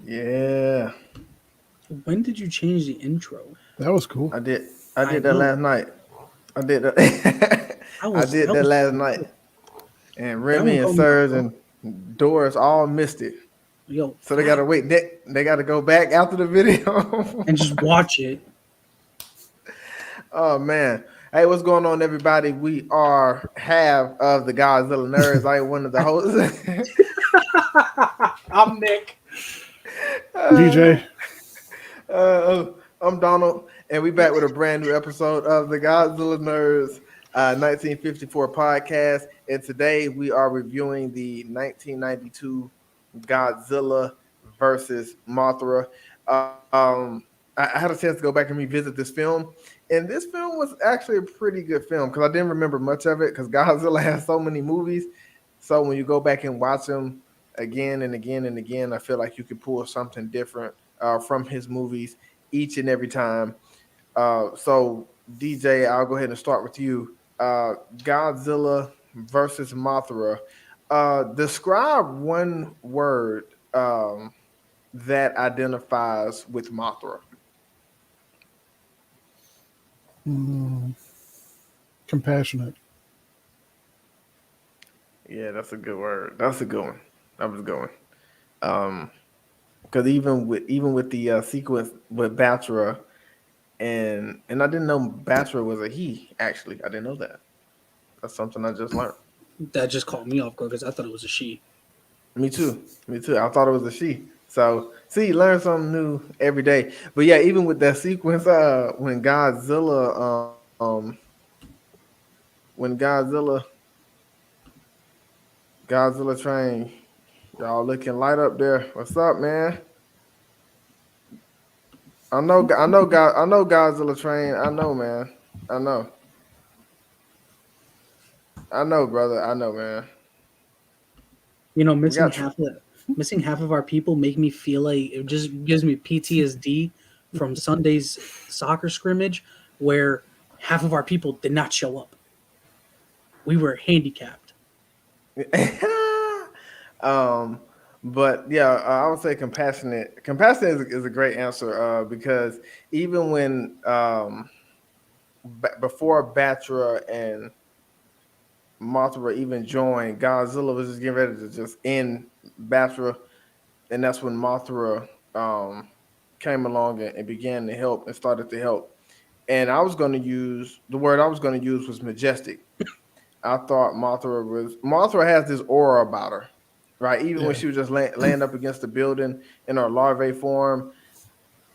Yeah, When did you change the intro? That was cool. I did. I I did that know. last night. I did that. I I was did that that was last night. And that Remy one and caught me off Serge guard. and Doris all missed it. Yo, So they gotta wait. They gotta go back after the video. and just watch it. Oh man. Hey, what's going on, everybody? We are half of the Godzilla nerds. I am one of the hosts. I'm Nick. DJ. I'm Donald, and we back with a brand new episode of the Godzilla Nerds 1954 podcast. And today we are reviewing the 1992 Godzilla versus Mothra. I had a chance to go back and revisit this film, and this film was actually a pretty good film because I didn't remember much of it because Godzilla has so many movies. So when you go back and watch them again and again and again, I feel like you could pull something different from his movies each and every time. So DJ, I'll go ahead and start with you. Godzilla versus Mothra. Describe one word that identifies with Mothra. Compassionate. Yeah, that's a good word. That's a good one. That was a good one. Because even with the sequence with Battra, and I didn't know Battra was a he. Actually, I didn't know that. That's something I just learned. That just caught me off guard because I thought it was a she. Me too. Me too. I thought it was a she. So see, learn something new every day. But yeah, even with that sequence, when Godzilla train, y'all looking light up there. What's up, man? I know Godzilla train. I know, man. I know. I know, brother. I know, man. You know, We got. missing half of our people make me feel like it just gives me PTSD from Sunday's soccer scrimmage where half of our people did not show up. We were handicapped. um, but yeah, I would say compassionate. Compassionate is a great answer because even when before Batra and Mothra even joined, Godzilla was just getting ready to just end Batra, and that's when Mothra came along and began to help and started to help. And I was going to use the word I was going to use was majestic. I thought Mothra has this aura about her, right? Even when Yeah. she was just laying up against the building in her larvae form,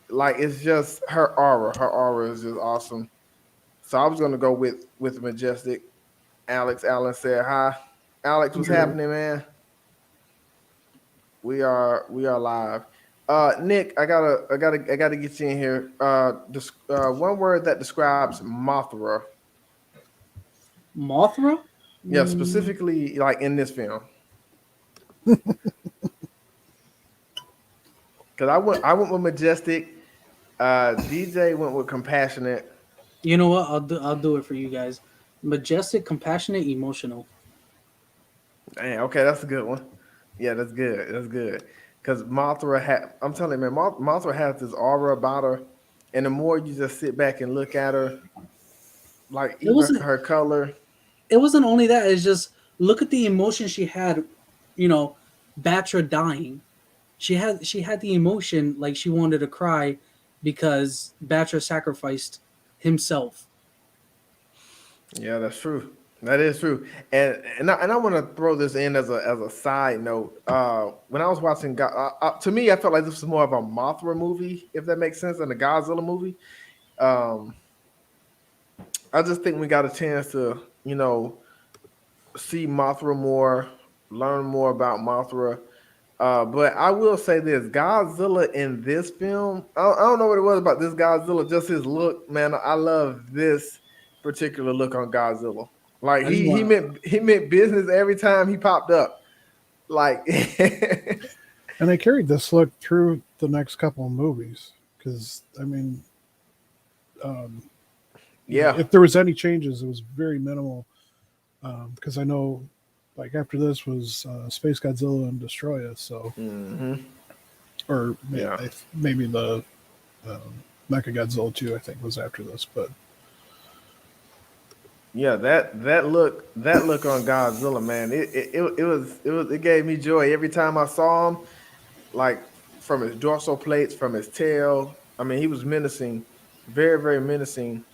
like it's just her aura. Her aura is just awesome. So I was gonna go with majestic. Alex Allen said hi. Alex, what's Yo. happening, man? We are live. Nick, I gotta get you in here. One word that describes Mothra. Mothra? Yeah, Mm, specifically like in this film. Because I went with majestic. DJ went with compassionate. you know what? I'll do it for you guys. Majestic, compassionate, emotional. Dang, okay, that's a good one. Yeah, that's good. That's good. Because I'm telling you, man, Mothra has this aura about her, and the more you just sit back and look at her, like It even wasn't her color. it wasn't only that, it's just look at the emotion she had, you know, Batra dying. She had the emotion like she wanted to cry because Batra sacrificed himself. Yeah, that's true. That is true. And I want to throw this in as a side note. When I was watching, to me, I felt like this was more of a Mothra movie, if that makes sense, than a Godzilla movie. Um, I just think we got a chance to, see Mothra more, learn more about Mothra. But I will say this: Godzilla in this film, I don't know what it was about this Godzilla, just his look, man. I love this particular look on Godzilla. Like I just he want meant business every time he popped up. Like, And they carried this look through the next couple of movies because, I mean, um, yeah, if there was any changes, it was very minimal. Because I know, like after this was Space Godzilla and Destroy Us. So hmm or Yeah. maybe the Mechagodzilla 2, I think, was after this. But Yeah, that look on Godzilla, man, it gave me joy every time I saw him. Like from his dorsal plates, from his tail. I mean, he was menacing, very very menacing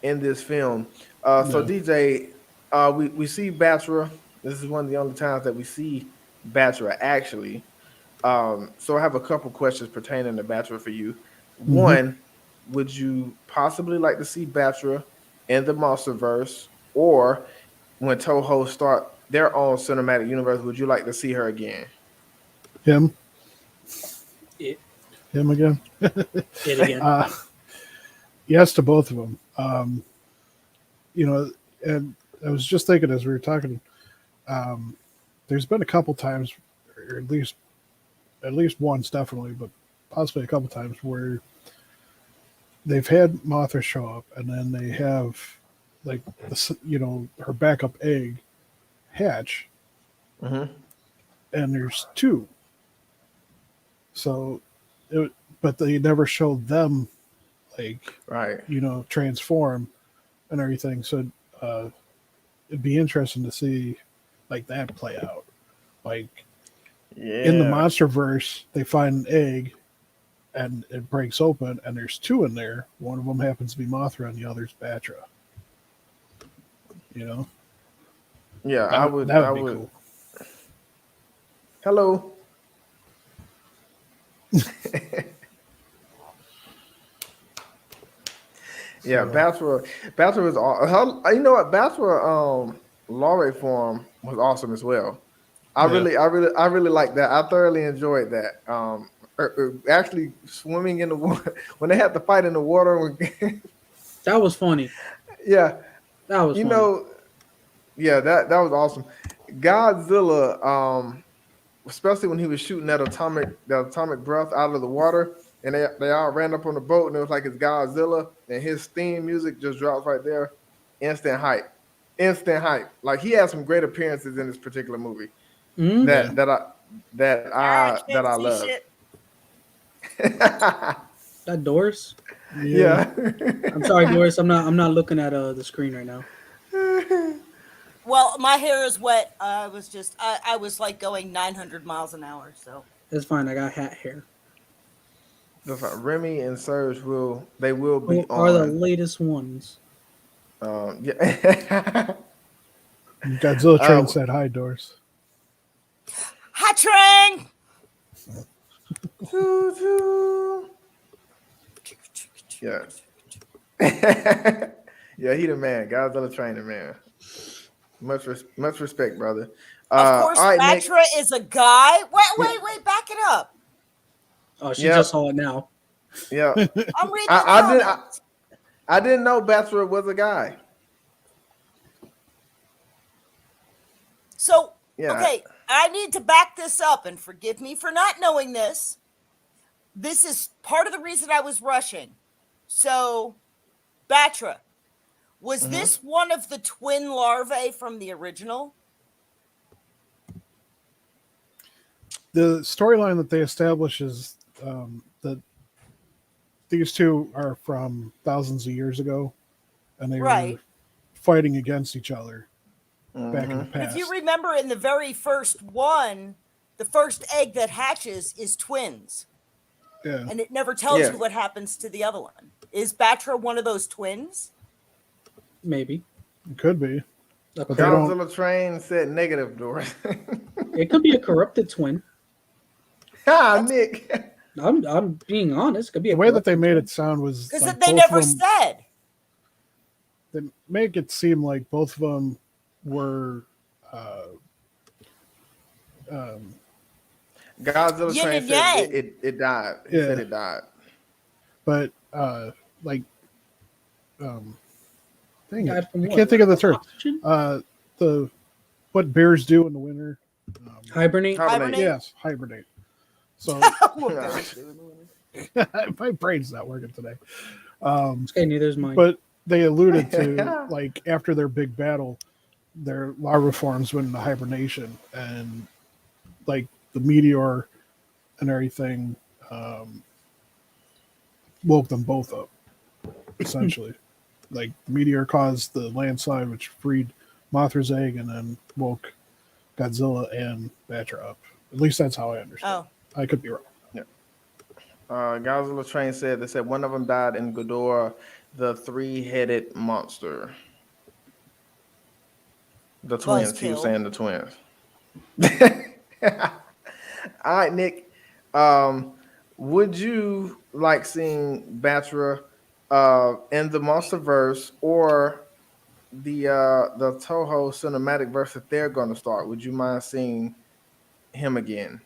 in this film. So no. DJ, we see Battra. This is one of the only times that we see Battra actually. So I have a couple questions pertaining to Battra for you. Hmm. One, would you possibly like to see Battra in the MonsterVerse, or when Toho start their own cinematic universe, would you like to see her again? Him, It, him again. it again. Yes to both of them. And I was just thinking as we were talking. There's been a couple times, or at least once definitely, but possibly a couple times where they've had Mothra show up, and then they have like her backup egg hatch, Mm-hmm. and there's two. So, but they never showed them like Right. transform and everything. So it'd be interesting to see like that play out. Like in the Yeah. MonsterVerse, they find an egg and it breaks open, and there's two in there. One of them happens to be Mothra, and the other's Battra. You know, Yeah. that, I would. that I would be would. cool. Hello. Yeah, So, Battra was all. You know what? Battra Laurie form was awesome as well. yeah, I really like that. I thoroughly enjoyed that. Actually, swimming in the water when they had to fight in the water. That was funny. Yeah, That was you funny. know, yeah, that was awesome. Godzilla, especially when he was shooting that atomic breath out of the water, and they all ran up on the boat, and it was like it's Godzilla, and his theme music just drops right there. Instant hype, instant hype. Like he had some great appearances in this particular movie Hmm. yeah. that I can't I see loved. shit. That Doris. Yeah. Yeah. I'm sorry, Doris. I'm not looking at the screen right now. Well, my hair is wet. I was like going 900 miles an hour. So It's fine. I got hat hair. That's fine. Remy and Serge will be Who are the on. latest ones? Yeah. Godzilla train uh, said hi, Doris. hot train. choo, choo. Yeah. Yeah, he the man. Godzilla trainer man. Much respect, brother. Of course, All right, Nick. Battra is a guy. Wait, back it up. Oh, she Yep. just saw it now. Yeah. I'm reading I the didn't. comments. I didn't know Battra was a guy. So, Yeah. okay, I need to back this up, and forgive me for not knowing this. This is part of the reason I was rushing. So, Battra, was this one of the twin larvae from the original? The storyline that they establish is that these two are from thousands of years ago, and they Right. were fighting against each other back in the Mhm. But if past. you remember in the very first one, the first egg that hatches is twins, Yeah, and it never tells Yes. you what happens to the other one. Is Battra one of those twins? Maybe. it could be. A But they don't- Godzilla train said negative, Doris. It could be a corrupted twin. Nick. I'm being honest. It could be a The way that they corrupted made twin. it sound was Because like they both never of them, said. they make it seem like both of them were Godzilla Yin train and said yang. it died. He Yeah. said it died. but like dang it, Died from I what? can't think of the term. Oxygen? The what bears do in the winter. Hibernate? Hibernate. Yes, hibernate. So my brain's not working today. Okay, neither's mine. But they alluded to like after their big battle, their larva forms went into hibernation, and like the meteor and everything um, woke them both up, essentially. Like, the meteor caused the landslide, which freed Mothra's egg and then woke Godzilla and Battra up. At least that's how I understand. Oh, I could be wrong. Yeah. Godzilla Train said they said one of them died in Ghidorah, the three-headed monster. The twins. He was buzzkill. saying the twins. All right, Nick. Would you like seeing Battra in the MonsterVerse or the Toho cinematic verse that they're going to start? Would you mind seeing him again?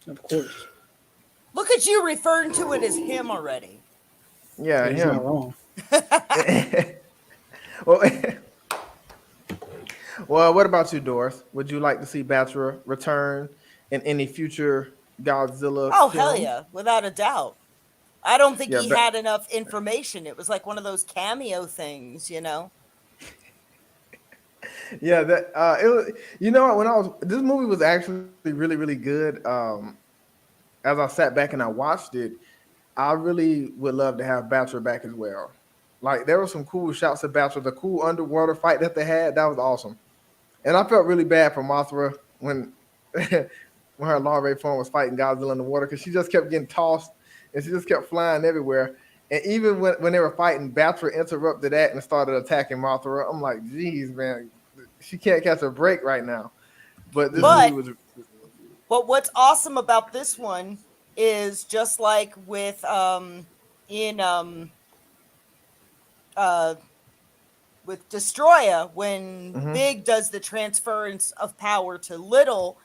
Of course. Look at you referring to it as him already. Yeah, He's not him. wrong. well, well, what about you, Doris? Would you like to see Battra return in any future Godzilla Oh, hell films? yeah, without a doubt. I don't think Yeah, he had enough information. It was like one of those cameo things, you know? yeah. That it was. You know, when I was this movie was actually really really good. As I sat back and I watched it, I really would love to have Battra back as well. Like there were some cool shots of Battra, the cool underwater fight that they had. That was awesome. And I felt really bad for Mothra when when her larvae form was fighting Godzilla in the water because she just kept getting tossed and she just kept flying everywhere. And even when they were fighting, Battra interrupted that and started attacking Mothra. I'm like, geez, man, she can't catch a break right now. But this movie But was what's awesome about this one is just like with in uh with Destroya, when mhm. Big does the transference of power to Little,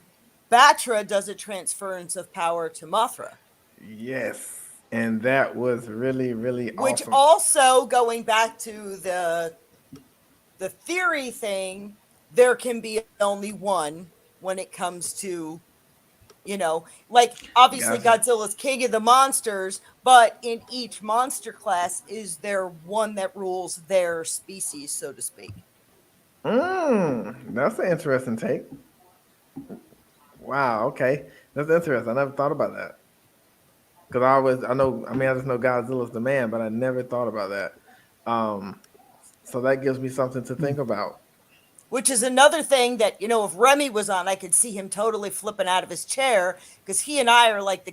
Battra does a transference of power to Mothra. Yes. And that was really, really Which awesome. also, going back to the theory thing, there can be only one when it comes to, you know, like obviously Gotcha. Godzilla's king of the monsters, but in each monster class is there one that rules their species, so to speak. That's an interesting take. Wow, okay. That's interesting. I never thought about that. Because I just know Godzilla's the man, but I never thought about that. Um, so that gives me something to think about. Which is another thing that, you know, if Remy was on, I could see him totally flipping out of his chair because he and I are like the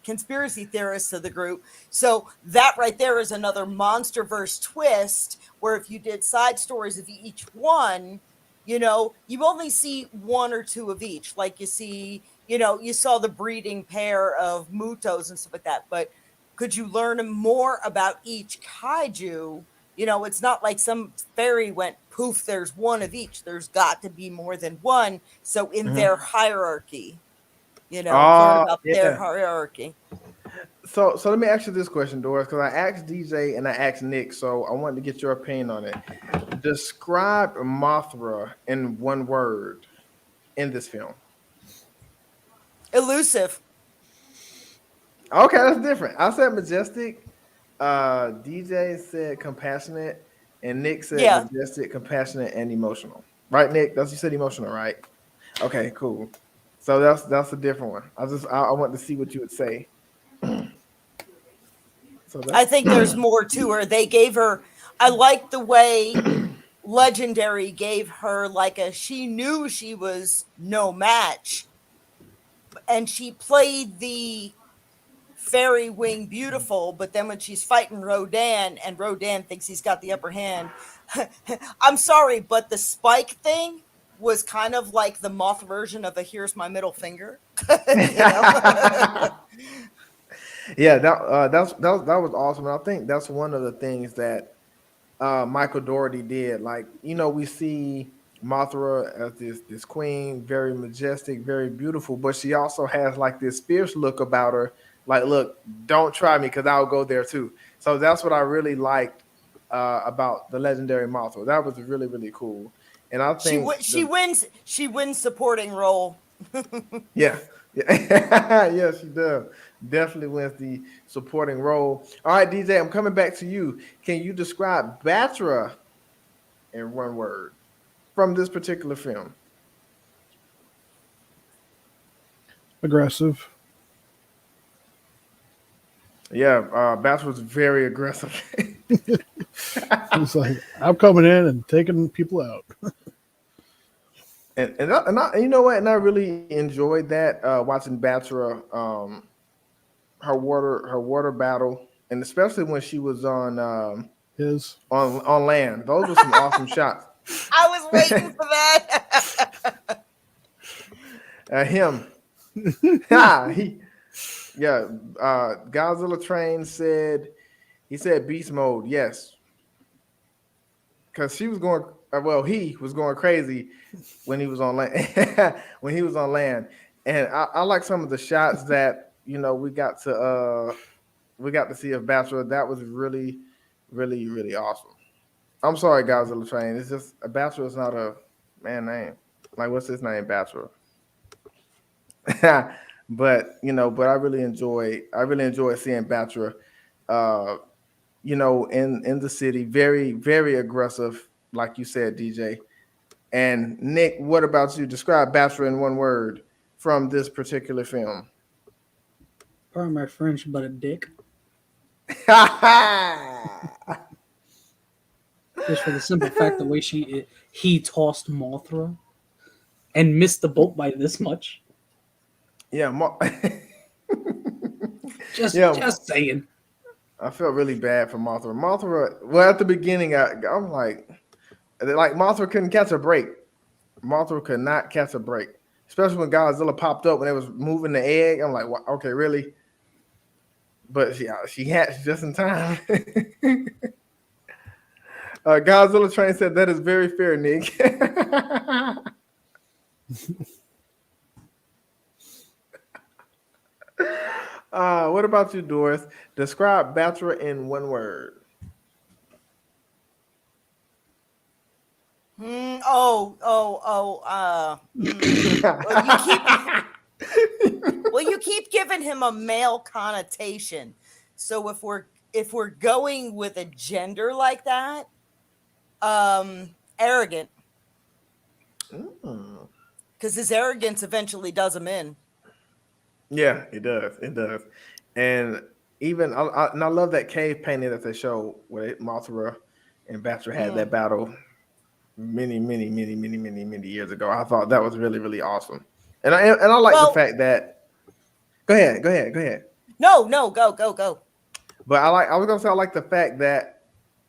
conspiracy theorists of the group. So that right there is another MonsterVerse twist where if you did side stories of each one, you know, you only see one or two of each. Like you see, you know, you saw the breeding pair of Mutos and stuff like that. But could you learn more about each kaiju? You know, it's not like some fairy went poof, there's one of each. There's got to be more than one. So in Mhm. their hierarchy, you know, learn Oh, about their yeah. hierarchy. So let me ask you this question, Doris, because I asked DJ and I asked Nick, so I wanted to get your opinion on it. Describe Mothra in one word in this film. Elusive. Okay, that's different. I said majestic. DJ said compassionate, and Nick said Yeah. majestic, compassionate, and emotional. Right, Nick? That's you said emotional, right? Okay, cool. So that's a different one. I want to see what you would say. So I that's think there's more to her. They gave her, I like the way Legendary gave her like she knew she was no match. And she played the fairy wing beautiful, but then when she's fighting Rodan and Rodan thinks he's got the upper hand, I'm sorry, but the spike thing was kind of like the moth version of a here's my middle finger. You know? yeah. That was awesome. And I think that's one of the things that Michael Dougherty did. Like, we see Mothra as this queen, very majestic, very beautiful, but she also has like this fierce look about her. Like, look, don't try me because I'll go there too. So that's what I really liked about the legendary Mothra. That was really really cool. And I think She wins supporting role. yeah. Yeah, yeah, she does. Definitely wins the supporting role. All right, DJ, I'm coming back to you. Can you describe Battra in one word from this particular film? Aggressive. Yeah, Battra was very aggressive. It's like, I'm coming in and taking people out. You know what? And I really enjoyed that watching Battra, her water battle, and especially when she was His on land. Those were some awesome shots. I was waiting for that. Him, he, yeah. Godzilla Train said he said beast mode. Yes, because she was going. Well, he was going crazy when he was on land. When he was on land, and I like some of the shots that we got to see of Battra. That was really, really, really awesome. I'm sorry, Godzilla Train. It's just a Battra is not a man name. Like what's his name, Battra? But I really enjoy seeing Battra. Uh, in the city, very, very aggressive, like you said, DJ. And Nick, what about you? Describe Battra in one word from this particular film. Pardon my French, but a dick. Just for the simple fact the way he tossed Mothra and missed the boat by this much. Yeah, Just saying. I felt really bad for Mothra. Mothra, well, at the beginning, I'm like Mothra couldn't catch a break. Mothra could not catch a break, especially when Godzilla popped up when it was moving the egg. I'm like, okay, really? But she hatched just in time. Godzilla Train said that is very fair, Nick. What about you, Doris? Describe Battra in one word. Well, you keep giving him a male connotation. So if we're going with a gender like that, arrogant. Because his arrogance eventually does him in. Yeah, it does. It does. And even I love that cave painting that they show where Mothra and Battra had that battle many, many, many, many, many, many years ago. I thought that was really, really awesome. And I like the fact that. Go ahead. No, go. But I was gonna say I like the fact that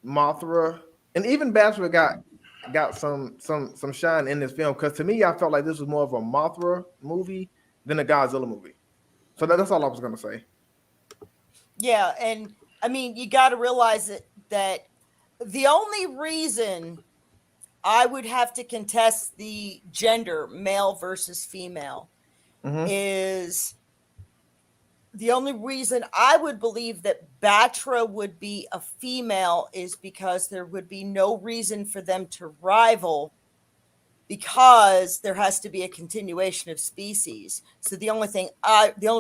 Mothra and even Battra got some shine in this film, because to me I felt like this was more of a Mothra movie than a Godzilla movie. So that's all I was gonna say. Yeah, and I mean you got to realize that the only reason I would have to contest the gender male versus female is the only reason I would believe that Battra would be a female is because there would be no reason for them to rival, because there has to be a continuation of species. So the only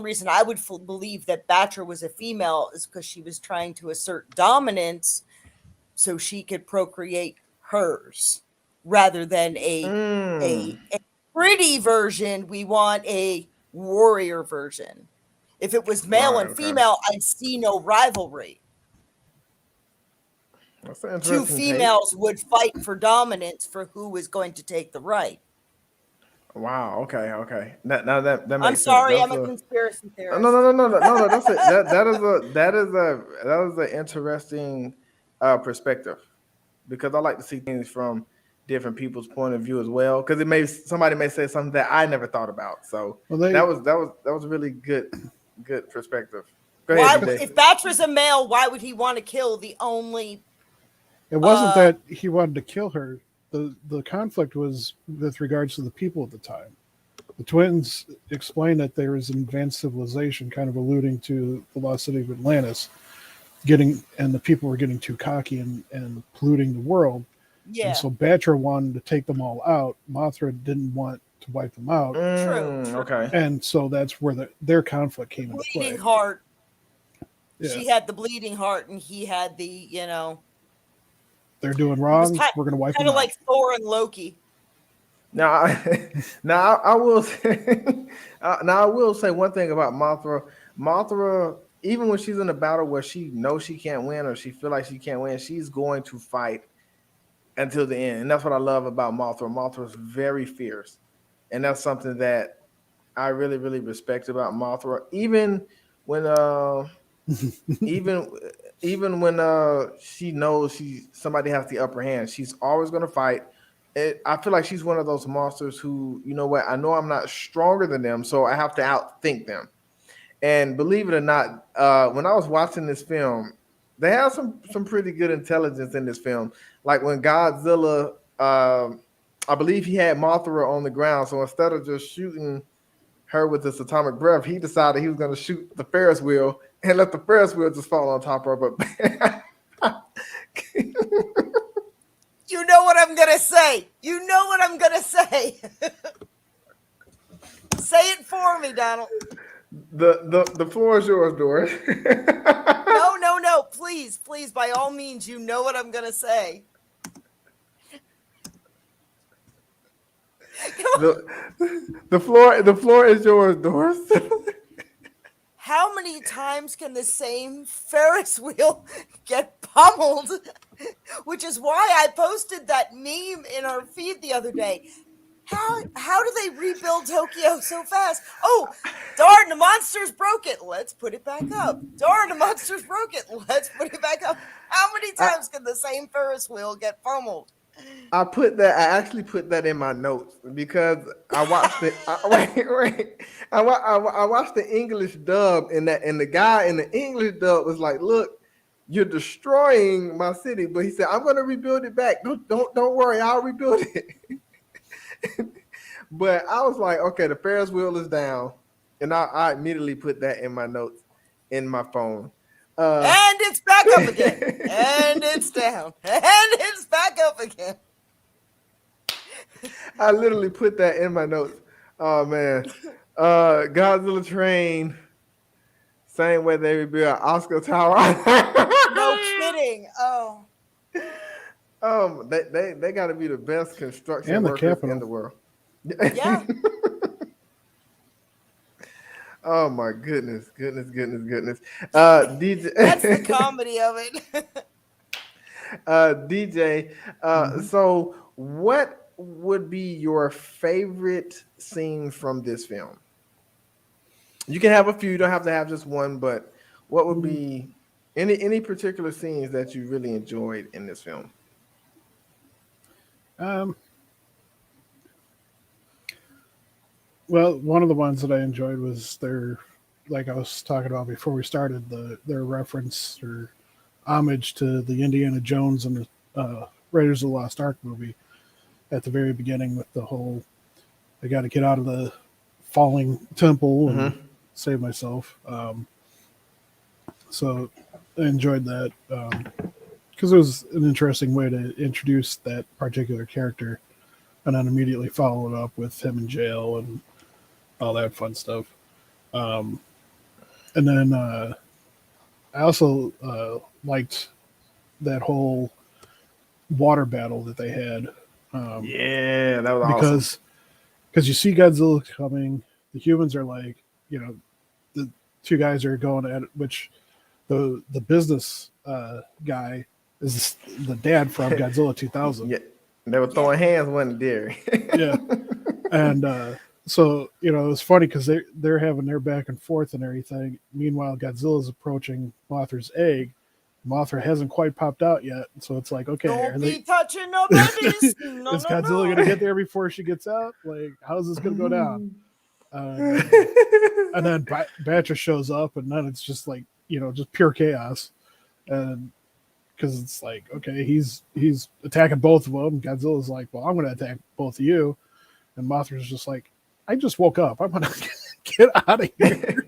reason I would believe that Battra was a female is because she was trying to assert dominance so she could procreate hers, rather than a pretty version. We want a warrior version. If it was male and female, I'd see no rivalry. Two females would fight for dominance for who was going to take the right. Wow. Okay. Now that makes I'm sorry, sense. I'm a conspiracy theorist. No. That's it. That is an interesting perspective, because I like to see things from different people's point of view as well. Because somebody may say something that I never thought about. So that was really good perspective. Go ahead, if Battra's a male, why would he want to kill the only? It wasn't that he wanted to kill her. The conflict was with regards to the people at the time. The twins explained that there was an advanced civilization, kind of alluding to the lost city of Atlantis, and the people were getting too cocky and polluting the world. Yeah. And so Battra wanted to take them all out. Mothra didn't want to wipe them out. True. Okay. And so that's where their conflict came into play. Bleeding heart. Yeah. She had the bleeding heart, and he had the, They're doing wrong. We're going to wipe them out. Kind of like Thor and Loki. Now I will say, I will say one thing about Mothra. Mothra even when she's in a battle where she knows she can't win or she feel like she can't win, she's going to fight until the end. And that's what I love about Mothra. Mothra is very fierce. And that's something that I really, really respect about Mothra. Even when even even when she knows somebody has the upper hand, she's always gonna fight. I feel like she's one of those monsters who, you know what, I know I'm not stronger than them, so I have to outthink them. And believe it or not, when I was watching this film, they have some pretty good intelligence in this film. Like when Godzilla, I believe he had Mothra on the ground, so instead of just shooting her with this atomic breath, he decided he was going to shoot the Ferris wheel and let the Ferris wheel just fall on top of her. But You know what I'm gonna say. You know what I'm gonna say. Say it for me, Donald. the floor is yours, Doris. No. Please, by all means, you know what I'm gonna say. The floor is yours, Doris. How many times can the same Ferris wheel get pummeled? Which is why I posted that meme in our feed the other day. How do they rebuild Tokyo so fast? Oh, darn, the monsters broke it. Let's put it back up. Darn, the monsters broke it. Let's put it back up. How many times can the same Ferris wheel get pummeled? I actually put that in my notes because I watched it. I watched the English dub, and the guy in the English dub was like, "Look, you're destroying my city," but he said, "I'm going to rebuild it back. Don't worry, I'll rebuild it." But I was like, "Okay, the Ferris wheel is down," and I immediately put that in my notes in my phone. And it's back up again. And it's down. And it's back up again. I literally put that in my notes. Oh man. Godzilla train. Same way they rebuilt Oscar Tower. No kidding. Oh. They gotta be the best construction And the workers capital. in the world. Yeah. Oh my goodness. DJ, That's the comedy of it. DJ. So what would be your favorite scene from this film? You can have a few, you don't have to have just one, but what would be any particular scenes that you really enjoyed in this film? Well, one of the ones that I enjoyed was their, like I was talking about before we started, their reference or homage to the Indiana Jones and the Raiders of the Lost Ark movie at the very beginning with the whole, I got to get out of the falling temple and save myself. So I enjoyed that because it was an interesting way to introduce that particular character and then immediately follow it up with him in jail and all that fun stuff. And then I also liked that whole water battle that they had. Yeah, that was awesome. Because you see Godzilla coming, the humans are like, the two guys are going at it, which the business guy is the dad from Godzilla 2000. Yeah, they were throwing hands, wasn't there? Yeah, and so it was funny because they're having their back and forth and everything. Meanwhile, Godzilla's approaching Mothra's egg. Mothra hasn't quite popped out yet, so it's like, okay, Don't be touching no babies. is Godzilla gonna get there before she gets out? Like, how's this gonna go down? And then Battra shows up, and then it's just like just pure chaos, and because it's like, okay, he's attacking both of them. Godzilla's like, well, I'm gonna attack both of you, and Mothra's just like, I just woke up. I'm gonna get out of here.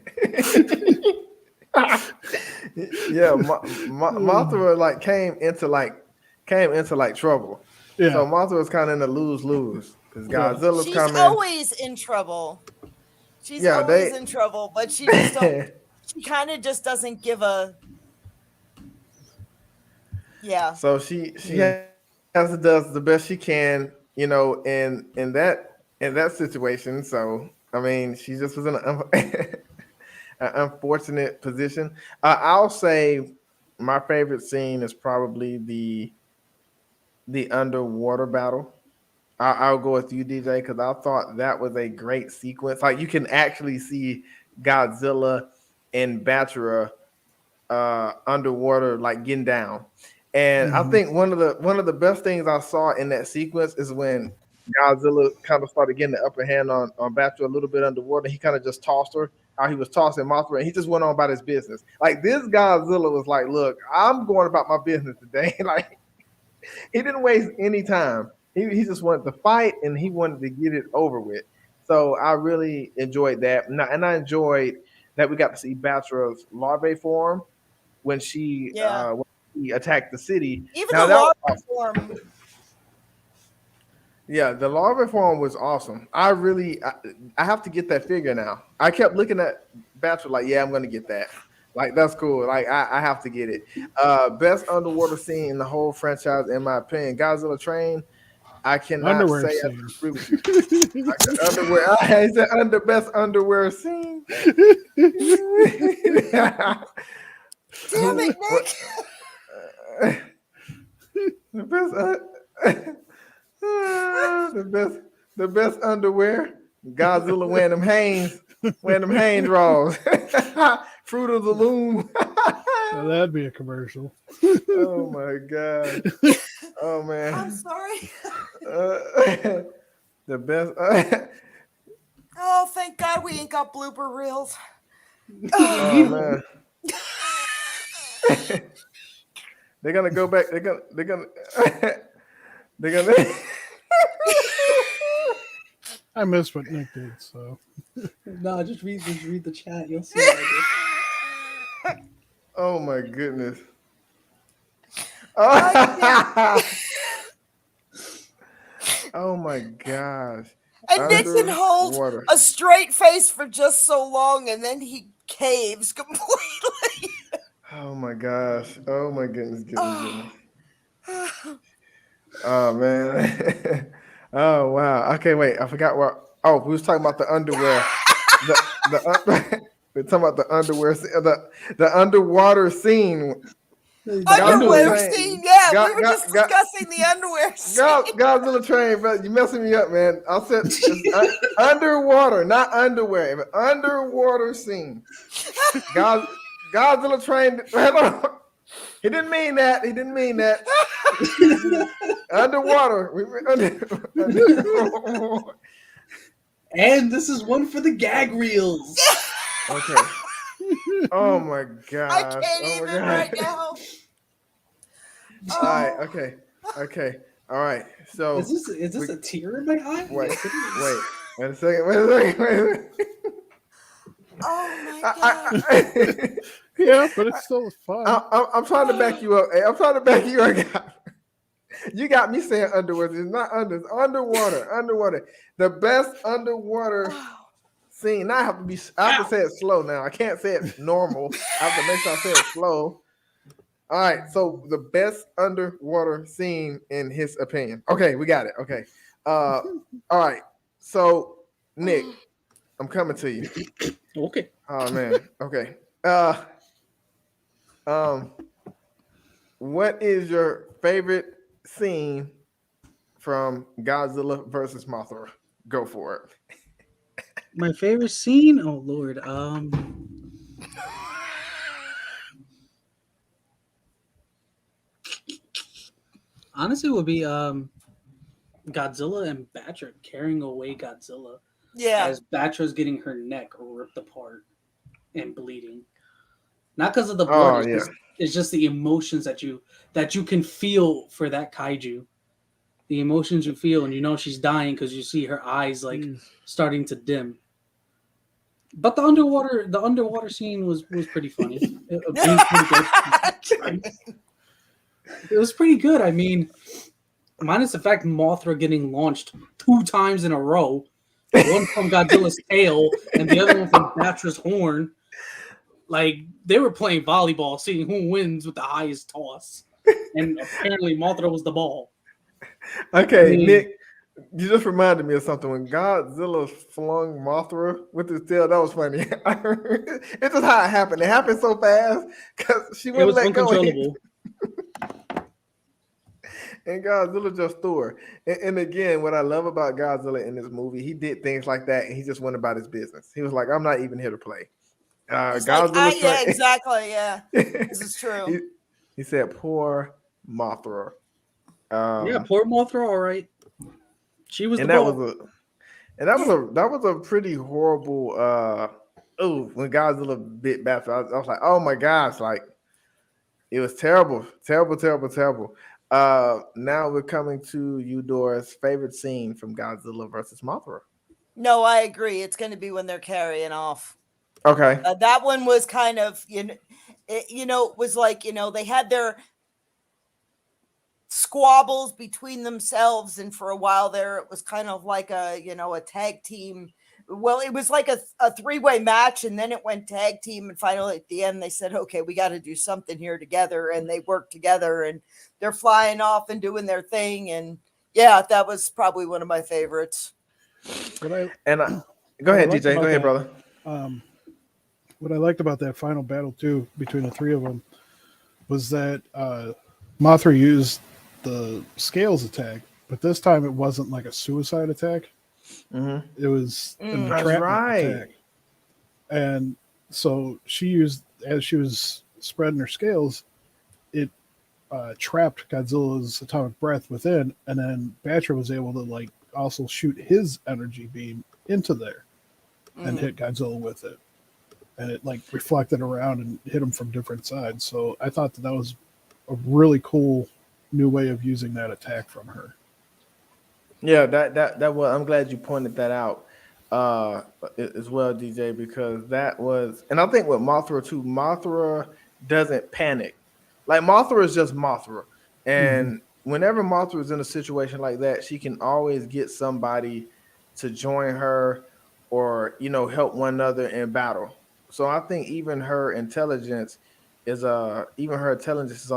Yeah, Mothra came into trouble. Yeah. So Mothra was kind of in a lose because Godzilla's She's coming. always in trouble. She's always in trouble, but she just don't. She kind of just doesn't give a. Yeah. So she does the best she can, in that situation. So I mean, she just was in an unfortunate position. I'll say my favorite scene is probably the underwater battle. I'll go with you, DJ, because I thought that was a great sequence. Like you can actually see Godzilla and Battra underwater, like getting down. And I think one of the best things I saw in that sequence is when Godzilla kind of started getting the upper hand on Battra a little bit underwater. He kind of just tossed her. How he was tossing Mothra, and he just went on about his business. Like this Godzilla was like, "Look, I'm going about my business today." Like he didn't waste any time. He just wanted to fight and he wanted to get it over with. So I really enjoyed that, and I enjoyed that we got to see Batra's larvae form Yeah. when she attacked the city. Even Now the that was larva awesome. form. Yeah, the larvae form was awesome. I have to get that figure now. I kept looking at Batra like, yeah, I'm gonna get that. Like that's cool. Like I have to get it. Best underwater scene in the whole franchise, in my opinion. Godzilla Train. I cannot Underwear say I scene. agree with you. Underwear. I said under best underwear scene. Damn it, Nick. The best. The best underwear. Godzilla wearing them Hanes draws. Fruit of the Loom. Now that'd be a commercial. Oh my god. Oh man. I'm sorry. The best. Oh, thank God we ain't got blooper reels. Oh man. They're gonna go back. They're gonna. I missed what Nick did, so No, just read the chat. You'll see. What I did. Oh my goodness. Oh my gosh. And Nick can hold Underwater. a straight face for just so long, and then he caves completely. Oh my gosh. Oh my goodness. Oh man. Oh wow. Okay, wait. I forgot what. Oh, we was talking about the underwear. We're talking about the underwear. The underwater scene. Underwear Train. scene, yeah. God- We were just God- discussing the underwear scene. Godzilla Train, bro. You messing me up, man. I said underwater, not underwear, but underwater scene. Godzilla Train. He didn't mean that. Underwater. And this is one for the gag reels. Okay. Oh my god. I can't even right now. All right. Okay. All right. So Is this a tear in my eye? wait Yes, it is. a second. Wait a second. Oh my God. yeah, but it's still fun. I'm trying to back you up. Hey, I'm trying to back you up. You got me saying underwater. It's not under. It's underwater. The best underwater scene. Now I have to say it slow. Now I can't say it normal. I have to make sure I say it slow. All right. So the best underwater scene in his opinion. Okay, we got it. Okay. All right. So Nick, I'm coming to you. Okay. Oh man. Okay. What is your favorite scene from Godzilla versus Mothra? Go for it. My favorite scene? Oh Lord. Honestly, it would be Godzilla and Battra carrying away Godzilla Yeah. as Batra's getting her neck ripped apart and bleeding. Not because of the blood. It's just the emotions that you can feel for that kaiju. The emotions you feel, and you know she's dying because you see her eyes like starting to dim. But the underwater scene was pretty funny. It was pretty good. It was pretty good. I mean, minus the fact Mothra getting launched 2 times in a row, one from Godzilla's tail and the other one from Batra's horn. Like they were playing volleyball, seeing who wins with the highest toss. And apparently Mothra was the ball. Okay, I mean, Nick. You just reminded me of something when Godzilla flung Mothra with his tail. That was funny. It's just how it happened. It happened so fast because she It wouldn't was let go. uncontrollable. And Godzilla just threw her. And again, what I love about Godzilla in this movie, he did things like that, and he just went about his business. He was like, "I'm not even here to play." He's like, Godzilla yeah, tried. exactly. Yeah, this is true. he, he said, "Poor Mothra." Yeah, Um, poor Mothra. All right, she was the and that was ball. a that was a pretty horrible. Oh, when Godzilla bit Battra, I was like, "Oh my gosh!" Like it was terrible, terrible, terrible, terrible. Now we're coming to Eudora's favorite scene from Godzilla versus Mothra. No, I agree. It's going to be when they're carrying off. Okay. That one was kind of, it was like, they had their squabbles between themselves, and for a while there, it was kind of like a tag team. Well, it was like a three-way match, and then it went tag team, and finally at the end they said, okay, we got to do something here together, and they worked together, and they're flying off and doing their thing, and yeah, that was probably one of my favorites. What I And go what I ahead, liked DJ. Go about ahead, that, brother. what I liked about that final battle too between the three of them was that Mothra used the scales attack, but this time it wasn't like a suicide attack. Mm-hmm. It was an That's entrapment right. attack. And so she used, as she was spreading her scales, it trapped Godzilla's atomic breath within, and then Battra was able to like also shoot his energy beam into there and hit Godzilla with it. And it like reflected around and hit him from different sides. So I thought that was a really cool new way of using that attack from her. Yeah, that was. I'm glad you pointed that out as well, DJ, because that was, and I think with Mothra too, Mothra doesn't panic. Like Mothra is just Mothra, and whenever Mothra is in a situation like that, she can always get somebody to join her, or help one another in battle. So I think even her intelligence is on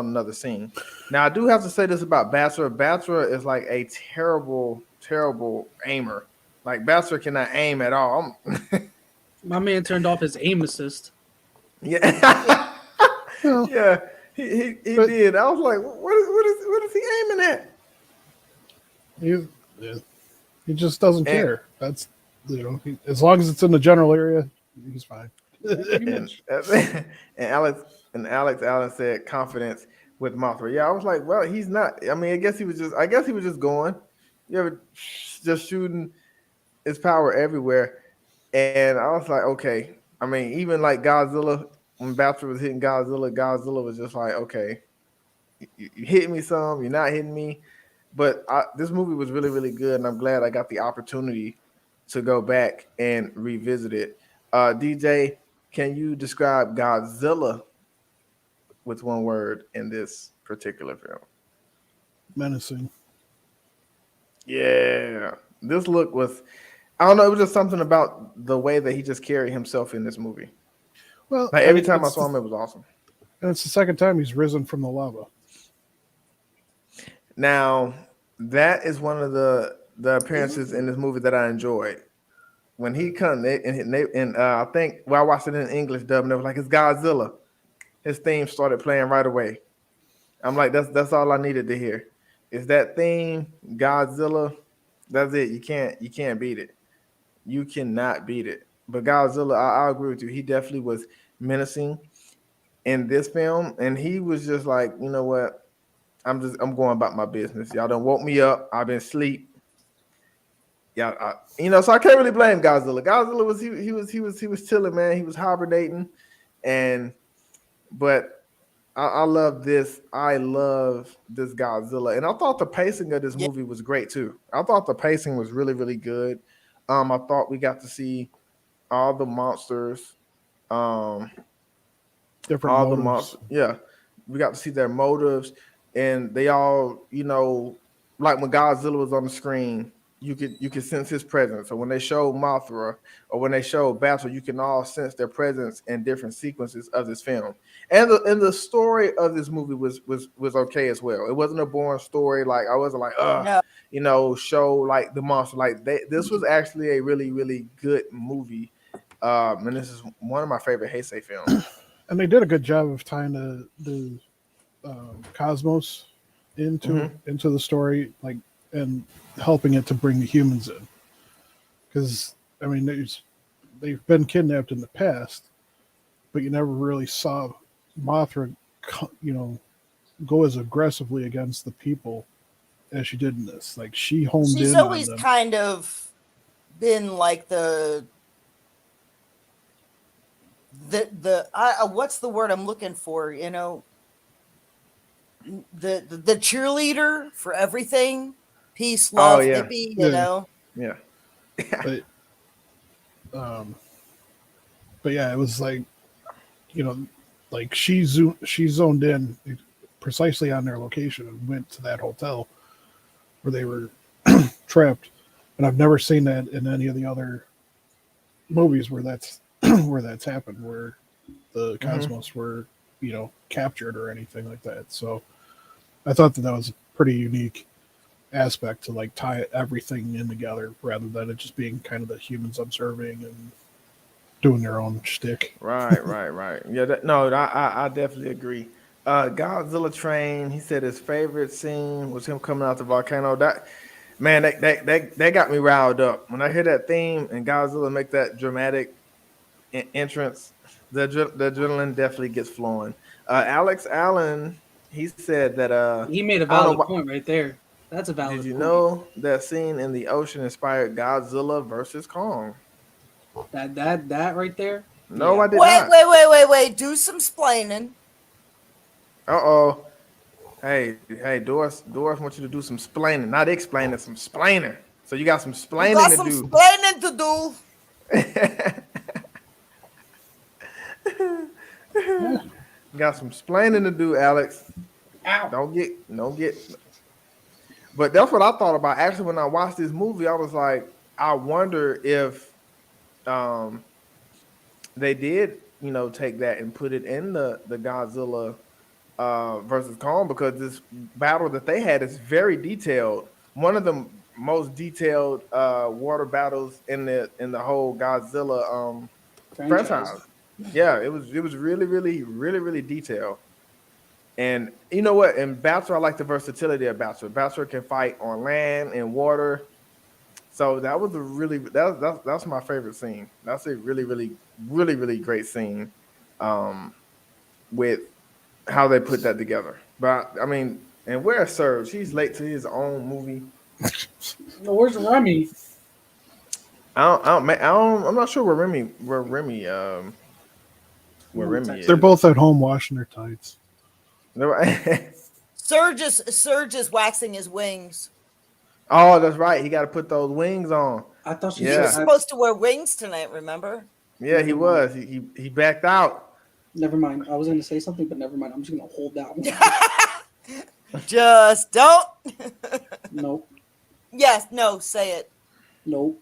another scene. Now I do have to say this about Battra. Battra is like a terrible, terrible aimer. Like Battra cannot aim at all. My man turned off his aim assist. Yeah, Well, yeah, he but did. I was like, what is he aiming at? yeah, he just doesn't And care. That's as long as it's in the general area, he's fine. Pretty and much. and Alex Allen said confidence with Mothra. Yeah, I was like, well, he's not. I mean, I guess he was just going. You ever just shooting his power everywhere. And I was like, okay. I mean, even like Godzilla, when Battra was hitting Godzilla, Godzilla was just like, okay, you hitting me some, you're not hitting me. But this movie was really, really good, and I'm glad I got the opportunity to go back and revisit it. DJ, can you describe Godzilla with one word in this particular film? Menacing. Yeah, this look was. I don't know. It was just something about the way that he just carried himself in this movie. Well, Like I every mean, time I saw him, it was awesome. and it's the second time he's risen from the lava. Now, that is one of the appearances in this movie that I enjoyed. When he come and I think I watched it in English dub, and they was like, "It's Godzilla." His theme started playing right away. I'm like, that's all I needed to hear. Is that theme Godzilla? That's it. You can't beat it. You cannot beat it. But Godzilla, I agree with you. He definitely was menacing in this film, and he was just like, you know what? I'm going about my business. Y'all done woke me up. I've been asleep. Yeah, so I can't really blame Godzilla. Godzilla he was chilling, man. He was hibernating, but I love this. I love this Godzilla, and I thought the pacing of this Yeah. movie was great too. I thought the pacing was really, really good. I thought we got to see all the monsters, um, Different all the motives. monsters. Yeah, we got to see their motives, and they all, like when Godzilla was on the screen, you could sense his presence. So when they show Mothra or when they show Battra, you can all sense their presence in different sequences of this film. And the story of this movie was okay as well. It wasn't a boring story. Like I wasn't like, No. show like the monster. Like this was actually a really, really good movie. And this is one of my favorite Heisei films. And they did a good job of tying the cosmos into the story, like, and helping it to bring the humans in. Because I mean, they've been kidnapped in the past, but you never really saw Mothra, go as aggressively against the people as she did in this. Like she honed in. She's always kind of been like the what's the word I'm looking for? You know, the cheerleader for everything, peace, love, hippie. You know. Yeah. But yeah, it was like, like she zoned in precisely on their location and went to that hotel where they were trapped. And I've never seen that in any of the other movies where that's happened, where the cosmos were, captured or anything like that. So I thought that was a pretty unique aspect to like tie everything in together rather than it just being kind of the humans observing and doing their own shtick. Right. Yeah, I definitely agree. Godzilla Train, he said his favorite scene was him coming out the volcano. That got me riled up. When I hear that theme and Godzilla make that dramatic entrance, the adrenaline definitely gets flowing. Alex Allen, he said that he made a valid point right there. That's a valid Did you point. know that scene in the ocean inspired Godzilla versus Kong? That right there? No, I did not. Wait. Do some splaining. Uh-oh. Hey, Doris wants you to do some splaining. Not explaining, some splaining. So you got some splaining to do. Splaining to do. Got some splaining to do, Alex. Ow. Don't get. But that's what I thought about. Actually, when I watched this movie, I was like, I wonder if they did, take that and put it in the Godzilla versus Kong, because this battle that they had is very detailed. One of the most detailed water battles in the whole Godzilla franchise. Yeah, it was really, really, really, really detailed. And you know what? In Battra, I like the versatility of Battra. Battra can fight on land and water. So that was that's my favorite scene. That's a really, really, really, really great scene with how they put that together. But I mean, and where's Serge? He's late to his own movie. Where's Remy? I'm not sure where Remy is. They're both at home washing their tights. Serge is waxing his wings. Oh, that's right. He got to put those wings on. I thought He was supposed to wear wings tonight, remember? Yeah, he was. He backed out. Never mind. I was going to say something, but never mind. I'm just going to hold that one. Just don't. Nope. Yes, no, say it. Nope.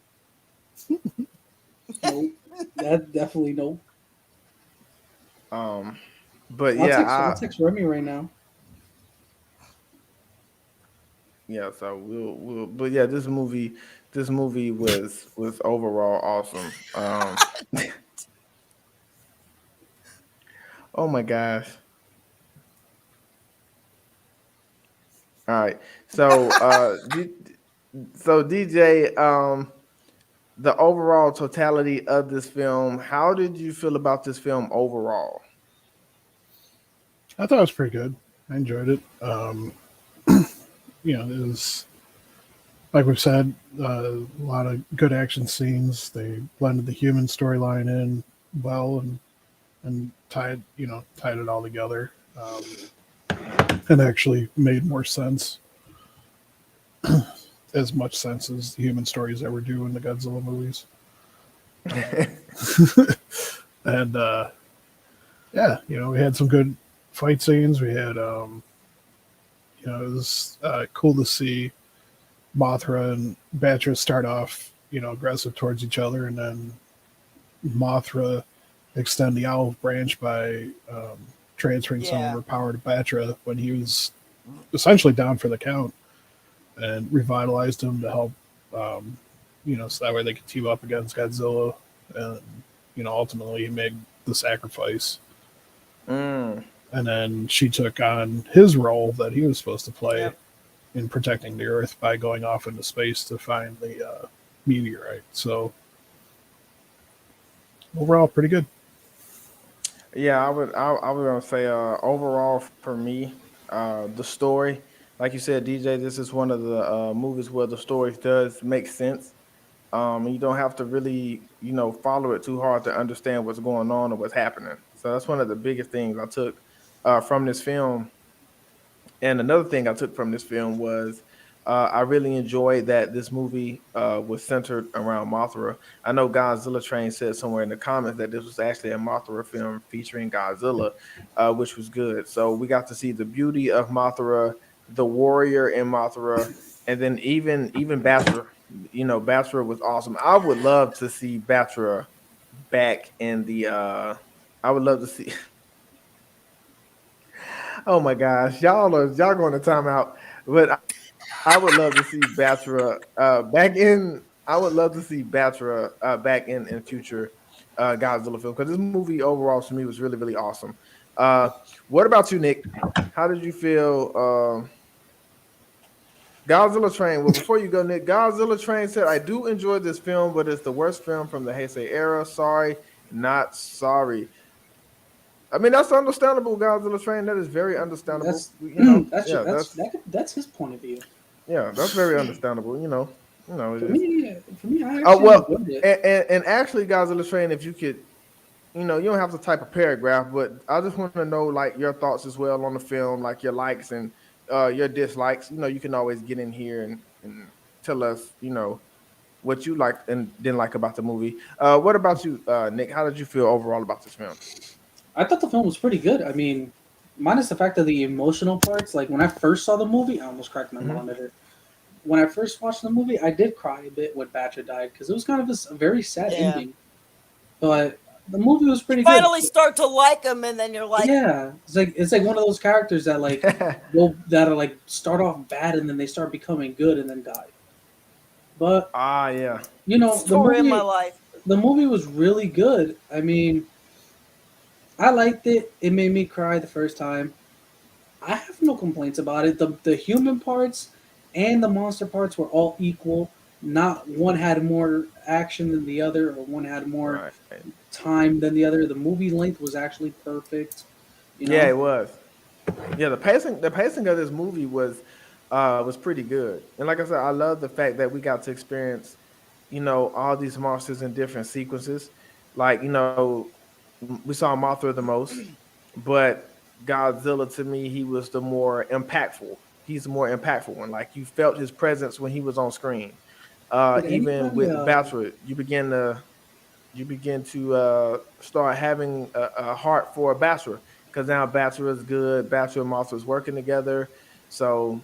Nope. That definitely nope. But I'll text Remy right now. Yeah, so we'll but yeah, this movie was overall awesome. Oh my gosh. All right. So DJ, the overall totality of this film, how did you feel about this film overall? I thought it was pretty good. I enjoyed it. It was, like we've said, a lot of good action scenes. They blended the human storyline in well and tied it all together, and actually made more sense, as much sense as the human stories ever do in the Godzilla movies. And we had some good fight scenes. We had it was cool to see Mothra and Battra start off, aggressive towards each other, and then Mothra extend the olive branch by transferring some of her power to Battra when he was essentially down for the count, and revitalized him to help, so that way they could team up against Godzilla, and ultimately he made the sacrifice. Mm. And then she took on his role that he was supposed to play in protecting the Earth by going off into space to find the meteorite. So overall, pretty good. Yeah, I was gonna say overall for me, the story, like you said, DJ, this is one of the movies where the story does make sense. You don't have to really, follow it too hard to understand what's going on or what's happening. So that's one of the biggest things I took from this film. And another thing I took from this film was I really enjoyed that this movie was centered around Mothra. I know Godzilla Train said somewhere in the comments that this was actually a Mothra film featuring Godzilla, which was good. So we got to see the beauty of Mothra, the warrior in Mothra, and then even Battra. Battra was awesome. I would love to see Battra back in the. I would love to see. Oh my gosh, y'all going to timeout. But I would love to see Battra back in. I would love to see Battra back in future Godzilla film, because this movie overall to me was really really awesome. What about you, Nick? How did you feel? Godzilla Train. Well, before you go, Nick, Godzilla Train said, "I do enjoy this film, but it's the worst film from the Heisei era. Sorry, not sorry." I mean, that's understandable, Godzilla Train. That is very understandable. That's his point of view. Yeah, that's very understandable. For me, I actually well, and actually, Godzilla Train, if you could, you don't have to type a paragraph, but I just want to know like your thoughts as well on the film, like your likes and your dislikes. You can always get in here and tell us, what you liked and didn't like about the movie. What about you, Nick? How did you feel overall about this film? I thought the film was pretty good. I mean, minus the fact of the emotional parts. Like when I first saw the movie, I almost cracked my monitor. When I first watched the movie, I did cry a bit when Battra died because it was kind of a very sad ending. But the movie was pretty good. Finally start to like him, and then you're like, yeah, it's like one of those characters that like that are like start off bad and then they start becoming good and then die. But yeah, story of my life. The movie was really good. I mean, I liked it. It made me cry the first time. I have no complaints about it. The human parts and the monster parts were all equal. Not one had more action than the other, or one had more time than the other. The movie length was actually perfect. Yeah, it was. Yeah, the pacing of this movie was pretty good. And like I said, I love the fact that we got to experience, all these monsters in different sequences. Like, we saw Mothra the most, but Godzilla, to me, he was the more impactful. He's the more impactful one. Like, you felt his presence when he was on screen. Even with Battra, you begin to start having a heart for Battra, because now Battra is good. Battra and Mothra is working together. So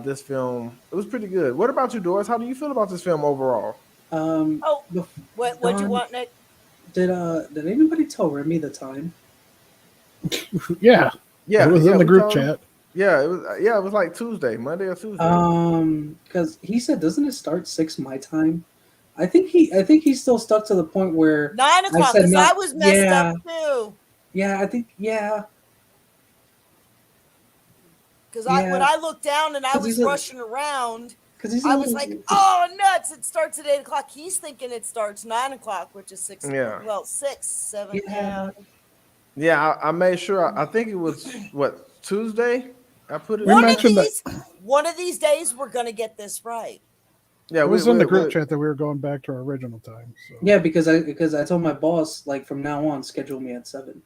this film, it was pretty good. What about you, Doris? How do you feel about this film overall? What'd you want, Nick? Did anybody tell Remy the time? Yeah. It was in the group chat. Yeah, it was like Monday or Tuesday. Because he said, doesn't it start 6 my time? I think he still stuck to the point where 9 o'clock, because I was messed up too. Yeah, I think Because when I looked down and I was rushing around, I was like, "Oh nuts! It starts at 8 o'clock." He's thinking it starts 9 o'clock, which is 6. Yeah. Well, 6, 7. Yeah, I made sure. I think it was Tuesday. I put it. One of these days, we're gonna get this right. Yeah, it was in the group chat that we were going back to our original time. So. Yeah, because I told my boss, like, from now on, schedule me at 7.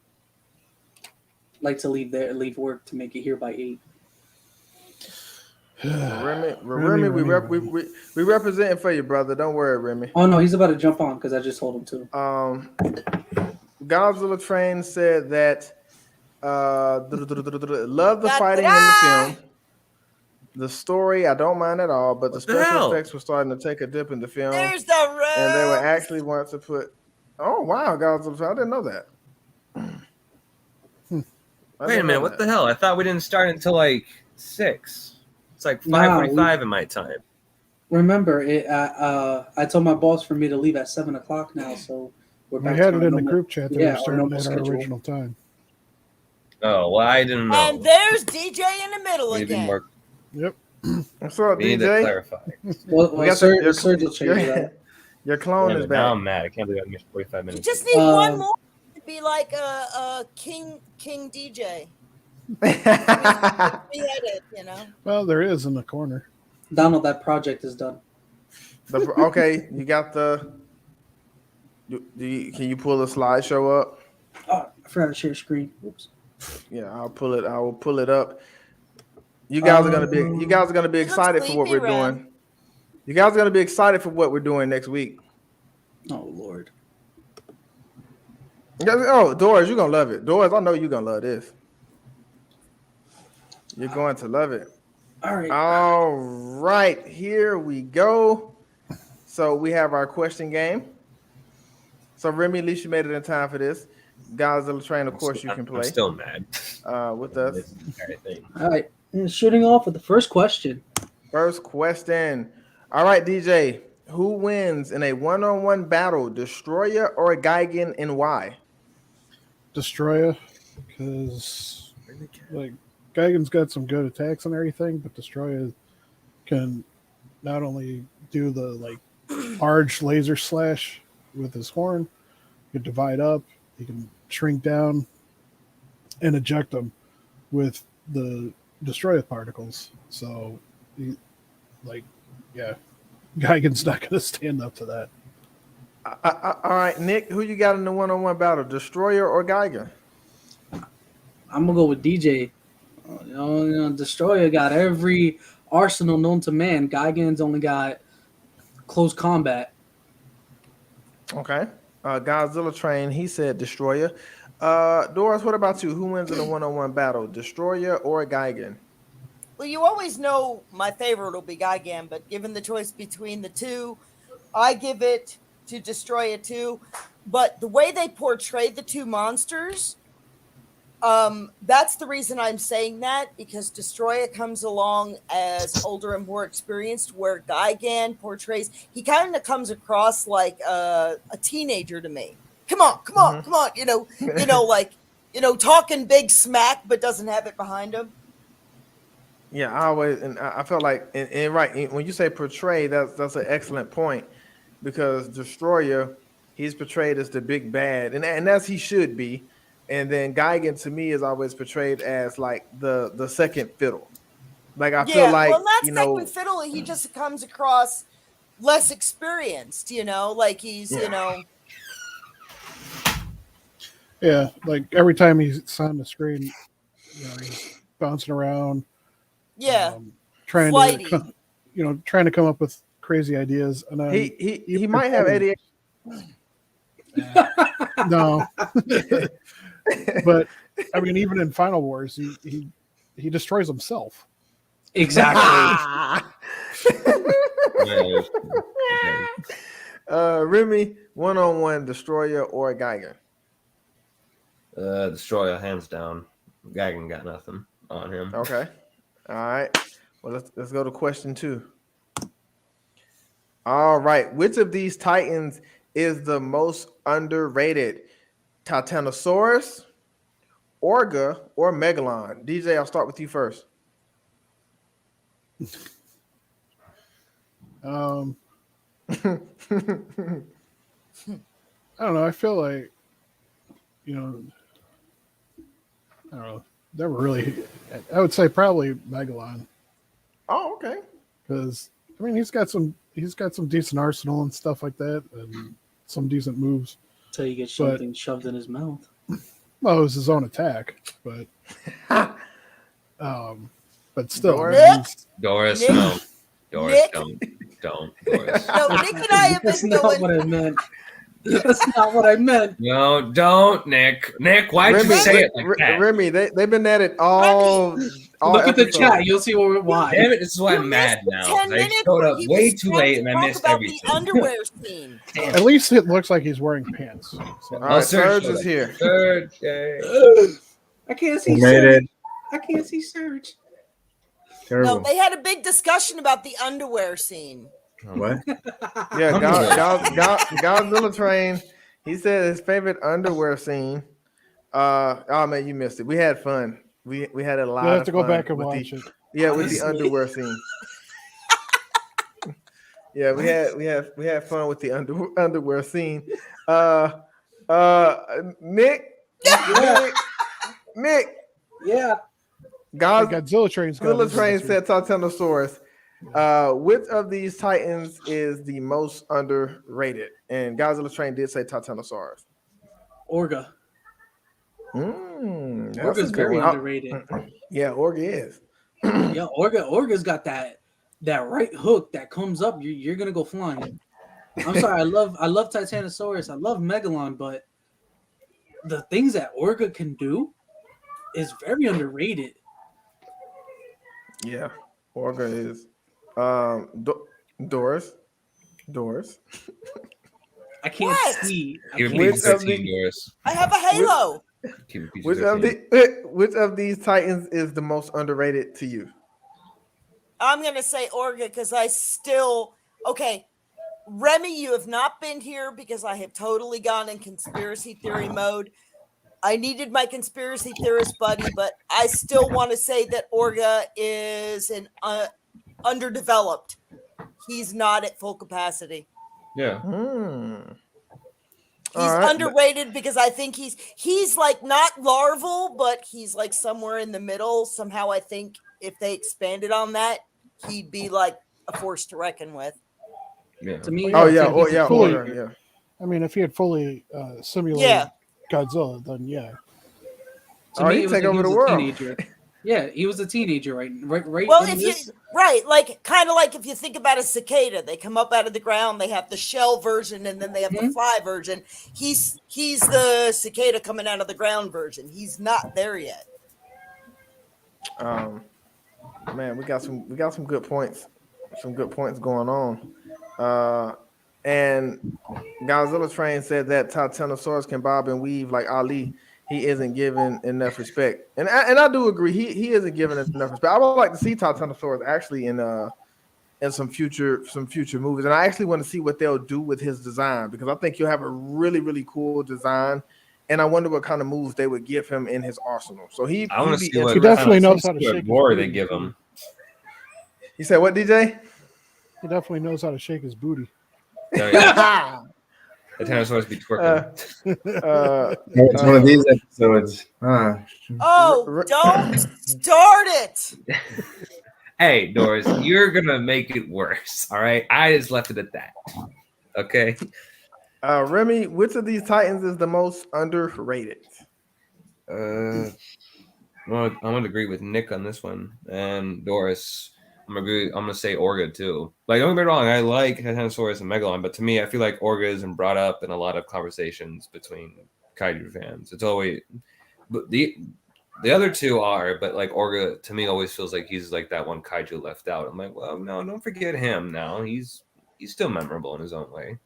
Like to leave work to make it here by 8. Remy, we representing for you, brother. Don't worry, Remy. Oh no, he's about to jump on because I just told him to. Godzilla Train said that love the fighting in the film. The story I don't mind at all, but the What the special hell? effects were starting to take a dip in the film, There's the road. and they were actually wanting to put. Oh wow, Godzilla! I didn't know that. I Wait a didn't minute, know what that. the hell? I thought we didn't start until like 6. It's like Nah, 5:45 in my time. Remember, I told my boss for me to leave at 7:00 now, so we're We back had to it our in the normal- group chat that yeah, we our started normal at our schedule. original time. Oh, well, I didn't know. And there's DJ in the middle We need again. more. Yep. What's up, We need to DJ? clarify. Well, We got Serge your, will change it up. your clone Damn is it, now back. I'm mad. I can't believe I missed 45 You minutes. just need Uh, one more to be like a king DJ. Be it, you know. Well, there is in the corner. Donald, that project is done. Okay, you got the. Can you pull the slideshow up? Oh, I forgot to share screen. Oops. Yeah, I'll pull it. I will pull it up. You guys are gonna be. You guys are gonna be You look excited for what sleepy, we're Ren. doing. You guys are gonna be excited for what we're doing next week. Oh Lord. Oh, Doris, you're gonna love it. Doris, I know you're gonna love this. You're going to love it. All right. All right, here we go. So we have our question game. So Remy, at least you made it in time for this. Godzilla Train, of course, you can I'm play still mad. with us. This entire thing. All right. And shooting off with the first question. First question. All right, DJ. Who wins in a one-on-one battle, Destroyer or Gigan, and why? Destroyer, because like Gigan's got some good attacks and everything, but Destroyer can not only do the like large laser slash with his horn, he can divide up, he can shrink down and eject them with the Destroyer particles. So, Gigan's not going to stand up to that. All right, Nick, who you got in the one-on-one battle, Destroyer or Gigan? I'm gonna go with DJ. Destroyer got every arsenal known to man. Gigan's only got close combat. Okay. Godzilla Train, he said Destroyer. Doris, what about you? Who wins in a one-on-one battle, Destroyer or Gigan? Well, you always know my favorite will be Gigan, but given the choice between the two, I give it to Destroyer 2. But the way they portray the two monsters, that's the reason I'm saying that, because Destroyer comes along as older and more experienced, where Gigan portrays, he kind of comes across like a teenager to me. Come on, talking big smack, but doesn't have it behind him. Yeah, I felt like, when you say portray, that's an excellent point, because Destroyer, he's portrayed as the big bad, and as he should be. And then Gigan, to me, is always portrayed as like the second fiddle. Like I feel like, well, not second fiddle. He just comes across less experienced. Like he's Yeah, like every time he's on the screen, he's bouncing around. Yeah, trying flighty. to come up with crazy ideas. And then he might have ADHD. No, but I mean, even in Final Wars, he destroys himself. Exactly. Remy, one-on-one, Destroyer or Gigan? Destroyer, hands down. Gigan got nothing on him. Okay. All right. Well, let's go to question 2. All right. Which of these titans is the most underrated? Titanosaurus, Orga, or Megalon? DJ, I'll start with you first. I don't know. I feel like, I don't know. Never really. I would say probably Megalon, Oh, okay. because I mean he's got some decent arsenal and stuff like that, and some decent moves. Until you get something shoved in his mouth. Well, it was his own attack, but still, Doris, Nick? no. Doris, Nick? don't. Doris. No, Nick and I have That's been not going. what I meant. That's not what I meant. No, don't, Nick. Nick, why'd you say it like that? Remy, they've been at it all Look at the episodes. chat. You'll see why. Damn it! This is why You I'm mad missed the now. 10 'Cause I minutes showed where up he way was too trying late to and I talk missed about everything. the underwear scene. At least it looks like he's wearing pants. So. All right, Surge showed is up. here. Surge. Yay. I can't see Who made Surge. it? I can't see Surge. Terrible. No, they had a big discussion about the underwear scene. What? Yeah, Underwear. Godzilla Train. He said his favorite underwear scene. Oh man, you missed it. We had fun. We had a lot You'll have of to go fun back and with watch the, it. Yeah, with the Honestly. underwear scene. Yeah, we had fun with the underwear scene. Nick, Nick, Yeah. Hey, Godzilla Godzilla Train's got his Train answer. said Titanosaurus. Which of these titans is the most underrated? And Godzilla Train did say Titanosaurus. Orga. That's Orga's a good very one. underrated. Yeah, Orga is. Yeah, Orga's got that right hook that comes up. You're gonna go flying. I'm sorry. I love Titanosaurus. I love Megalon, but the things that Orga can do is very underrated. Yeah, Orga is. Doris. I can't What? see. I Keep it can't Which of PG-13, the- Doris. I have a halo. Keep it Which PG-13. of these titans is the most underrated to you? I'm going to say Orga because I still. Okay. Remy, you have not been here because I have totally gone in conspiracy theory mode. I needed my conspiracy theorist buddy, but I still want to say that Orga is an underdeveloped. He's not at full capacity. Yeah. He's underrated because I think he's like not larval, but he's like somewhere in the middle. Somehow I think if they expanded on that, he'd be like a force to reckon with. Yeah. To me, Oh yeah, yeah, if he yeah, fully- Orga, yeah. I mean, if he had fully simulated Yeah. Godzilla, then yeah. To Oh, me, he'd it was take like over he was the a world. teenager. Yeah, he was a teenager, right? Well, in if this, you like kind of like if you think about a cicada, they come up out of the ground, they have the shell version, and then they have the fly version. He's the cicada coming out of the ground version. He's not there yet. Man, we got some good points. Some good points going on. And Godzilla Train said that Titanosaurus can bob and weave like Ali. He isn't given enough respect, and I do agree. He isn't given enough respect. I would like to see Titanosaurus actually in some future movies, and I actually want to see what they'll do with his design because I think he'll have a really cool design, and I wonder what kind of moves they would give him in his arsenal. So I want to see what He definitely knows how to what shake his roar booty. they give him. You said what, DJ? He definitely knows how to shake his booty. Oh, yeah. The Tyrannosaurus be twerking. It's one of these episodes. Oh, don't start it. Hey, Doris, you're gonna make it worse. All right, I just left it at that. Okay. Remy, which of these Titans is the most underrated? Well, I'm gonna agree with Nick on this one, and Doris. I'm gonna say Orga too. Like, don't get me wrong, I like Titanosaurus and Megalon, but to me, I feel like Orga isn't brought up in a lot of conversations between kaiju fans. It's always, but the other two are, but like Orga to me always feels like he's like that one kaiju left out. I'm like, well, no, don't forget him. Now he's still memorable in his own way.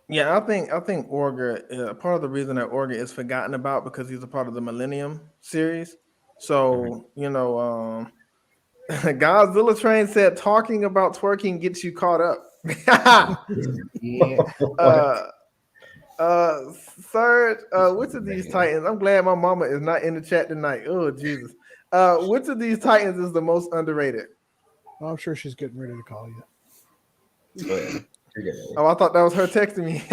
Yeah, I think Orga. Part of the reason that Orga is forgotten about because he's a part of the Millennium series. So Godzilla Train said talking about twerking gets you caught up. Third, which of these Titans? I'm glad my mama is not in the chat tonight. Oh Jesus! Which of these Titans is the most underrated? Well, I'm sure she's getting ready to call you. Oh, yeah. Oh, I thought that was her texting me.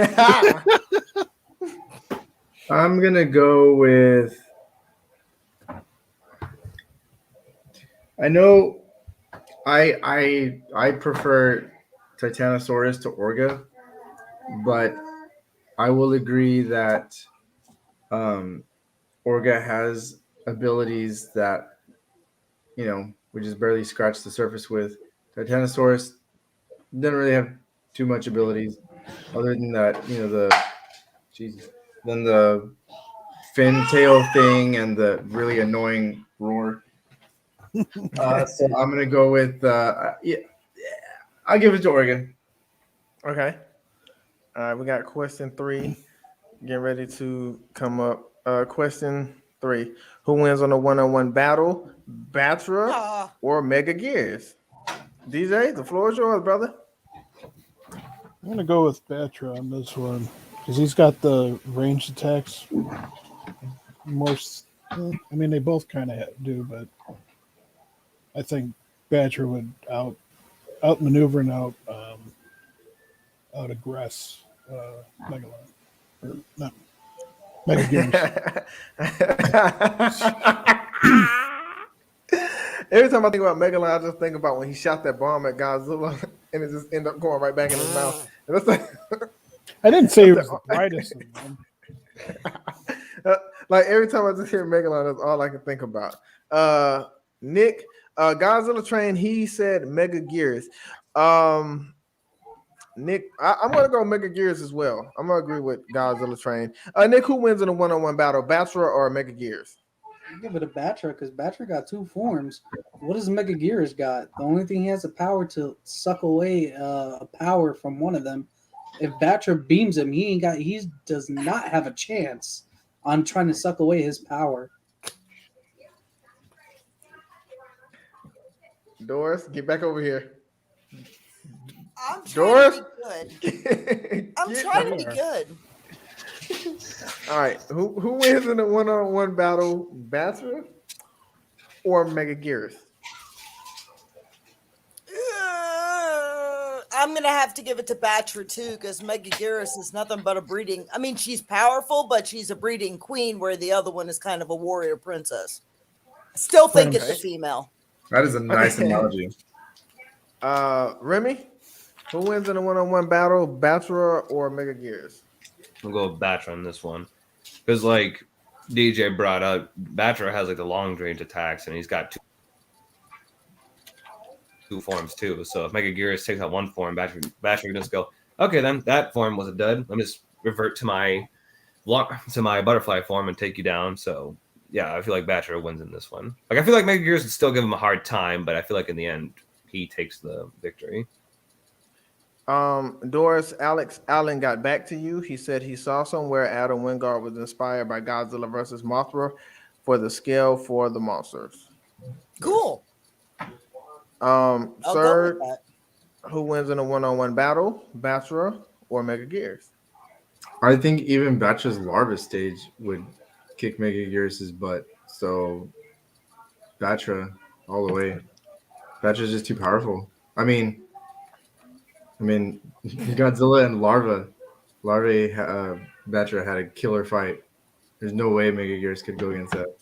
I'm gonna go with. I know, I prefer Titanosaurus to Orga, but I will agree that Orga has abilities that we just barely scratched the surface with. Titanosaurus doesn't really have too much abilities, other than that, then the fin tail thing and the really annoying roar. So I'm gonna go with I'll give it to Oregon. Okay. All right, we got question 3. Getting ready to come up. Question 3. Who wins on a one-on-one battle? Battra Ah, or Mega Gears? DJ, the floor is yours, brother. I'm gonna go with Battra on this one because he's got the ranged attacks. I mean, they both kind of do, but I think Battra would outmaneuver and out aggress Megalon. Or not Mega Gears. Every time I think about Megalon, I just think about when he shot that bomb at Godzilla and it just ended up going right back in his mouth. And that's like, I didn't say he was the brightest of them. like every time I just hear Megalon, that's all I can think about. Nick, Godzilla Train, he said Mega Gears. Nick, I'm gonna go Mega Gears as well. I'm gonna agree with Godzilla Train. Nick, who wins in a one-on-one battle, Battra or Mega Gears? I give it a Battra because Battra got 2 forms. What does Mega Gears got? The only thing he has the power to suck away a power from one of them. If Battra beams him, he does not have a chance on trying to suck away his power. Doris, get back over here. I'm trying to be good. I'm Get trying to be over. good. All right, who wins in a one-on-one battle, Battra or Mega Gears? I'm gonna have to give it to Battra too, because Mega Geras is nothing but a breeding. I mean, she's powerful, but she's a breeding queen, where the other one is kind of a warrior princess. Still think it's a female. That is a nice analogy. Remy, who wins in a one-on-one battle, Battra or Mega Gears? We'll go with Battra on this one. Because, like DJ brought up, Battra has like the long range attacks, and he's got two forms too. So if Mega Gears takes out one form, Battra can just go, okay, then that form was a dud. Let me just revert to my butterfly form and take you down. So yeah, I feel like Battra wins in this one. Like I feel like Mega Gears would still give him a hard time, but I feel like in the end he takes the victory. Doris, Alex Allen got back to you. He said he saw somewhere Adam Wingard was inspired by Godzilla vs. Mothra for the scale for the monsters. Cool. Sir, go with that. who wins in a one-on-one battle, Battra or Mega Gears? I think even Battra's larva stage would kick Mega Gears' butt. So Battra all the way. Battra's just too powerful. I mean, Godzilla and Battra had a killer fight. There's no way Mega Gears could go against that.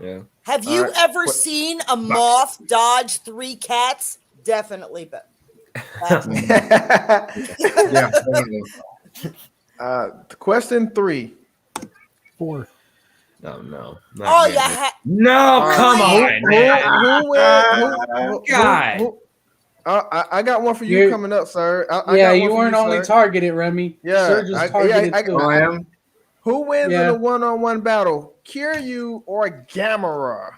Yeah. Have you ever seen a moth dodge 3 cats? Definitely, but Yeah, definitely. Question 3. 4. Oh no. oh yeah. No, come on, man. God. I got one for you You're- coming up, sir. I got Yeah, one you for weren't only sir. targeted, Remy. Yeah, Sir just targeted too. I am. Who wins in Yeah. a one-on-one battle, Kiryu or Gamera?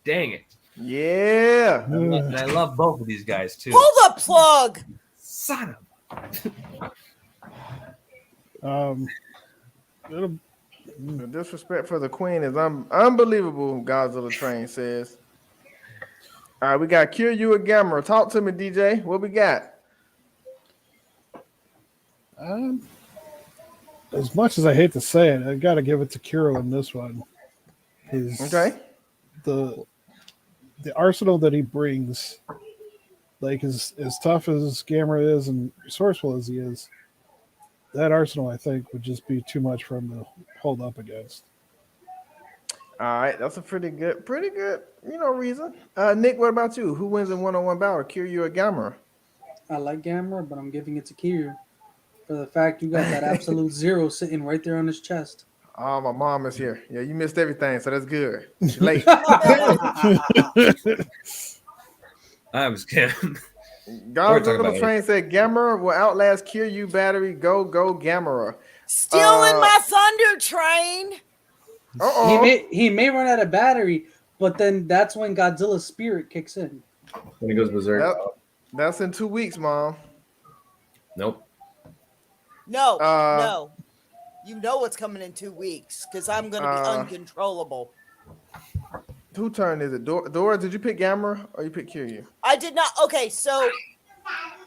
Dang it. Yeah. And I love both of these guys too. Pull the plug. Son of It'll, The disrespect for the queen is unbelievable, Godzilla Train says. All right, we got Kiryu or Gamera. Talk to me, DJ. What we got? as much as I hate to say it, I got to give it to Kiro in this one. Okay. The arsenal that he brings, like as tough as Gamera is and resourceful as he is, that arsenal I think would just be too much for him to hold up against. All right, that's a pretty good, reason. Nick, what about you? Who wins in one-on-one battle, Kiryu or Gamera? I like Gamera, but I'm giving it to Kiryu for the fact you got that absolute 0 sitting right there on his chest. Oh, my mom is here. Yeah, you missed everything, so that's good. You're late. I was kidding. Godzilla Train said Gamera will outlast Kiryu battery. Go Gamera. Stealing my thunder train. Uh-oh. He may run out of battery, But then that's when Godzilla's spirit kicks in. When he goes berserk. Yep. That's in 2 weeks, Mom. Nope. No, Uh, no. You know what's coming in 2 weeks because I'm going to be uncontrollable. Who turn is it? Dora, did you pick Gamera or you pick Kiryu? I did not. Okay, so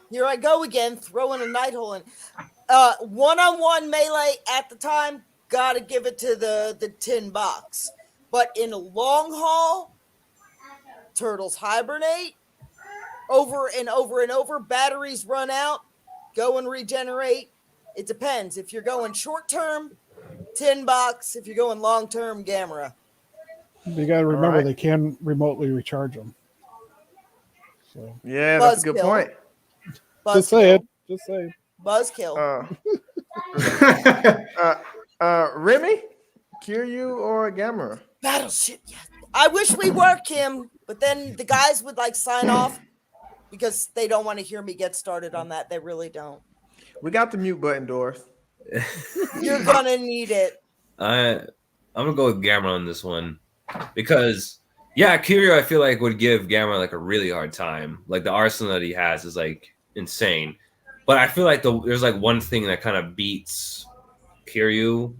here I go again, throwing a night hole in. One-on-one melee at the time, gotta give it to the tin box. But in a long haul, turtles hibernate over and over and over. Batteries run out, go and regenerate. It depends. If you're going short term, tin box. If you're going long term, Gamera. You got to remember right. they can remotely recharge them. So Yeah, that's a good Buzzkill. point. just say it. Just say it. Buzzkill. Remy, Kiryu, or Gamera? Battleship. Yeah. I wish we were Kim, but then the guys would like sign off because they don't want to hear me get started on that. They really don't. We got the mute button, Doris. You're gonna need it. I'm gonna go with Gamera on this one because Kiryu I feel like would give Gamera like a really hard time. Like the arsenal that he has is like insane, but I feel like there's like one thing that kind of beats Kiryu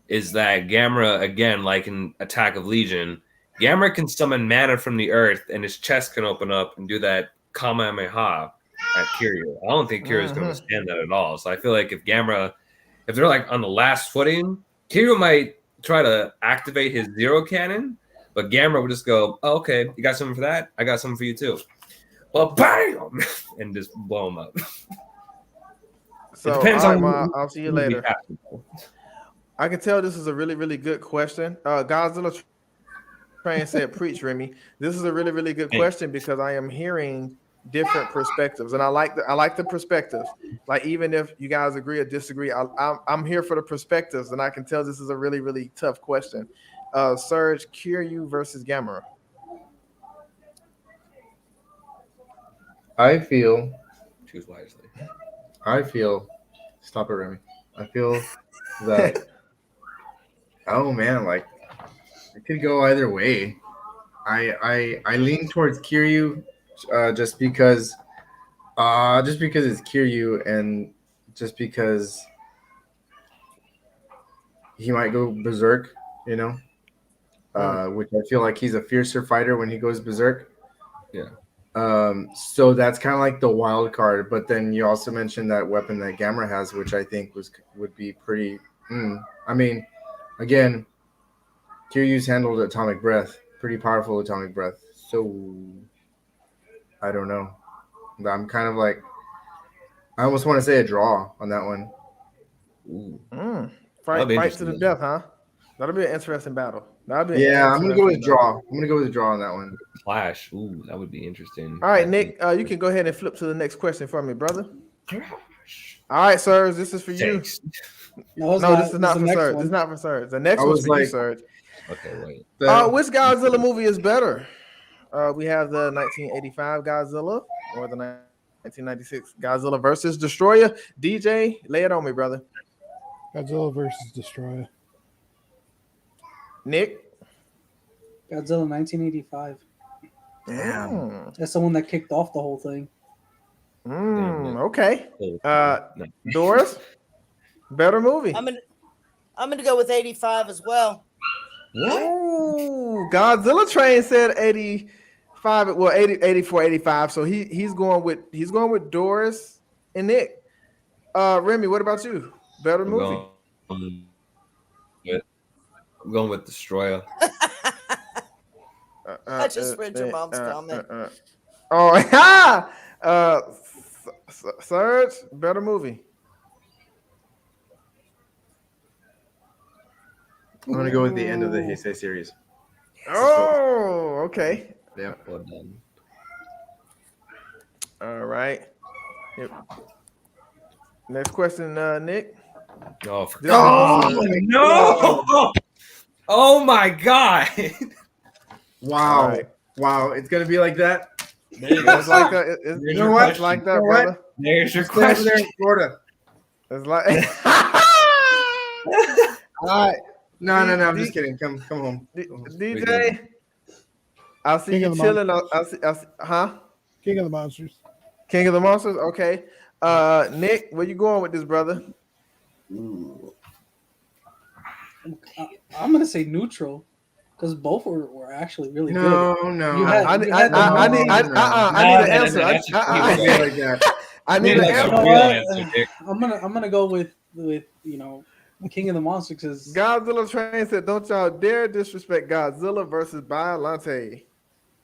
is that Gamera, again, like in Attack of Legion, Gamera can summon mana from the earth and his chest can open up and do that Kamehameha at Kiryu. I don't think Kiryu is going to stand that at all. So I feel like if they're like on the last footing, Kiryu might try to activate his zero cannon, but Gamera would just go, oh, okay, you got something for that? I got something for you too. Well, bam! And just blow him up. So, It depends all right, on Ma, who- I'll see you who later. we have. I can tell this is a really, really good question. Godzilla Train said, preach, Remy. This is a really, really good question because I am hearing different perspectives, and I like the perspectives. Like even if you guys agree or disagree, I'm here for the perspectives, and I can tell this is a really, really tough question. Surge, Kiryu versus Gamera. I feel. Choose wisely. Stop it, Remy. I feel that. Oh man, like it could go either way. I lean towards Kiryu, just because it's Kiryu, and just because he might go berserk, which I feel like he's a fiercer fighter when he goes berserk. Yeah. So that's kind of like the wild card. But then you also mentioned that weapon that Gamera has, which I think would be pretty. I mean, again, Kiryu's handled atomic breath, pretty powerful atomic breath. So I don't know. I'm kind of like, I almost want to say a draw on that one. Ooh. Fight be to the interesting. death, huh? That'll be an interesting battle. I'm gonna go with a draw. I'm gonna go with a draw on that one. Clash. Ooh, that would be interesting. All right, Nick, you can go ahead and flip to the next question for me, brother. All right, Serge, this is for you. Six. No, this is not for Serge. This is not for Serge. The next I one's was for you, like- Serge. Okay, wait. Which Godzilla movie is better? We have the 1985 Godzilla or the 1996 Godzilla versus Destroyer. DJ, lay it on me, brother. Godzilla versus Destroyer. Nick? Godzilla 1985. Damn. That's the one that kicked off the whole thing. Okay. No. Doris? Better movie. I'm gonna go with 85 as well. Ooh, Godzilla Train said 85. Well, 80, 84, 85. So he's going with Doris and Nick. Remy, what about you? Better movie. I'm going with Destroyer. I just read your mom's comment. Serge, better movie. I'm gonna go with the end of the Heisei series. Oh, okay. Yeah. Well done. All right. Yep. Next question, Nick. Oh, This no! Oh my god! Wow. All right. Wow. It's gonna be like that. It's like that. You know what? It's like that, You know what? brother. There's your Stay over there question. in Florida. It's like. All right. No. I'm just kidding. Come home. DJ, I see King you of the chilling. Monsters. Huh? King of the Monsters. King of the Monsters. Okay. Nick, where you going with this, brother? I'm gonna say neutral because both were actually really good. No. You had I you had the I need movie. I need No, an no, answer. that's a You real can't be answer. like that. I Need need an like You a know answer. real what? answer, Dick. I'm gonna go with King of the Monsters because Godzilla Train said, "Don't y'all dare disrespect Godzilla versus Biollante."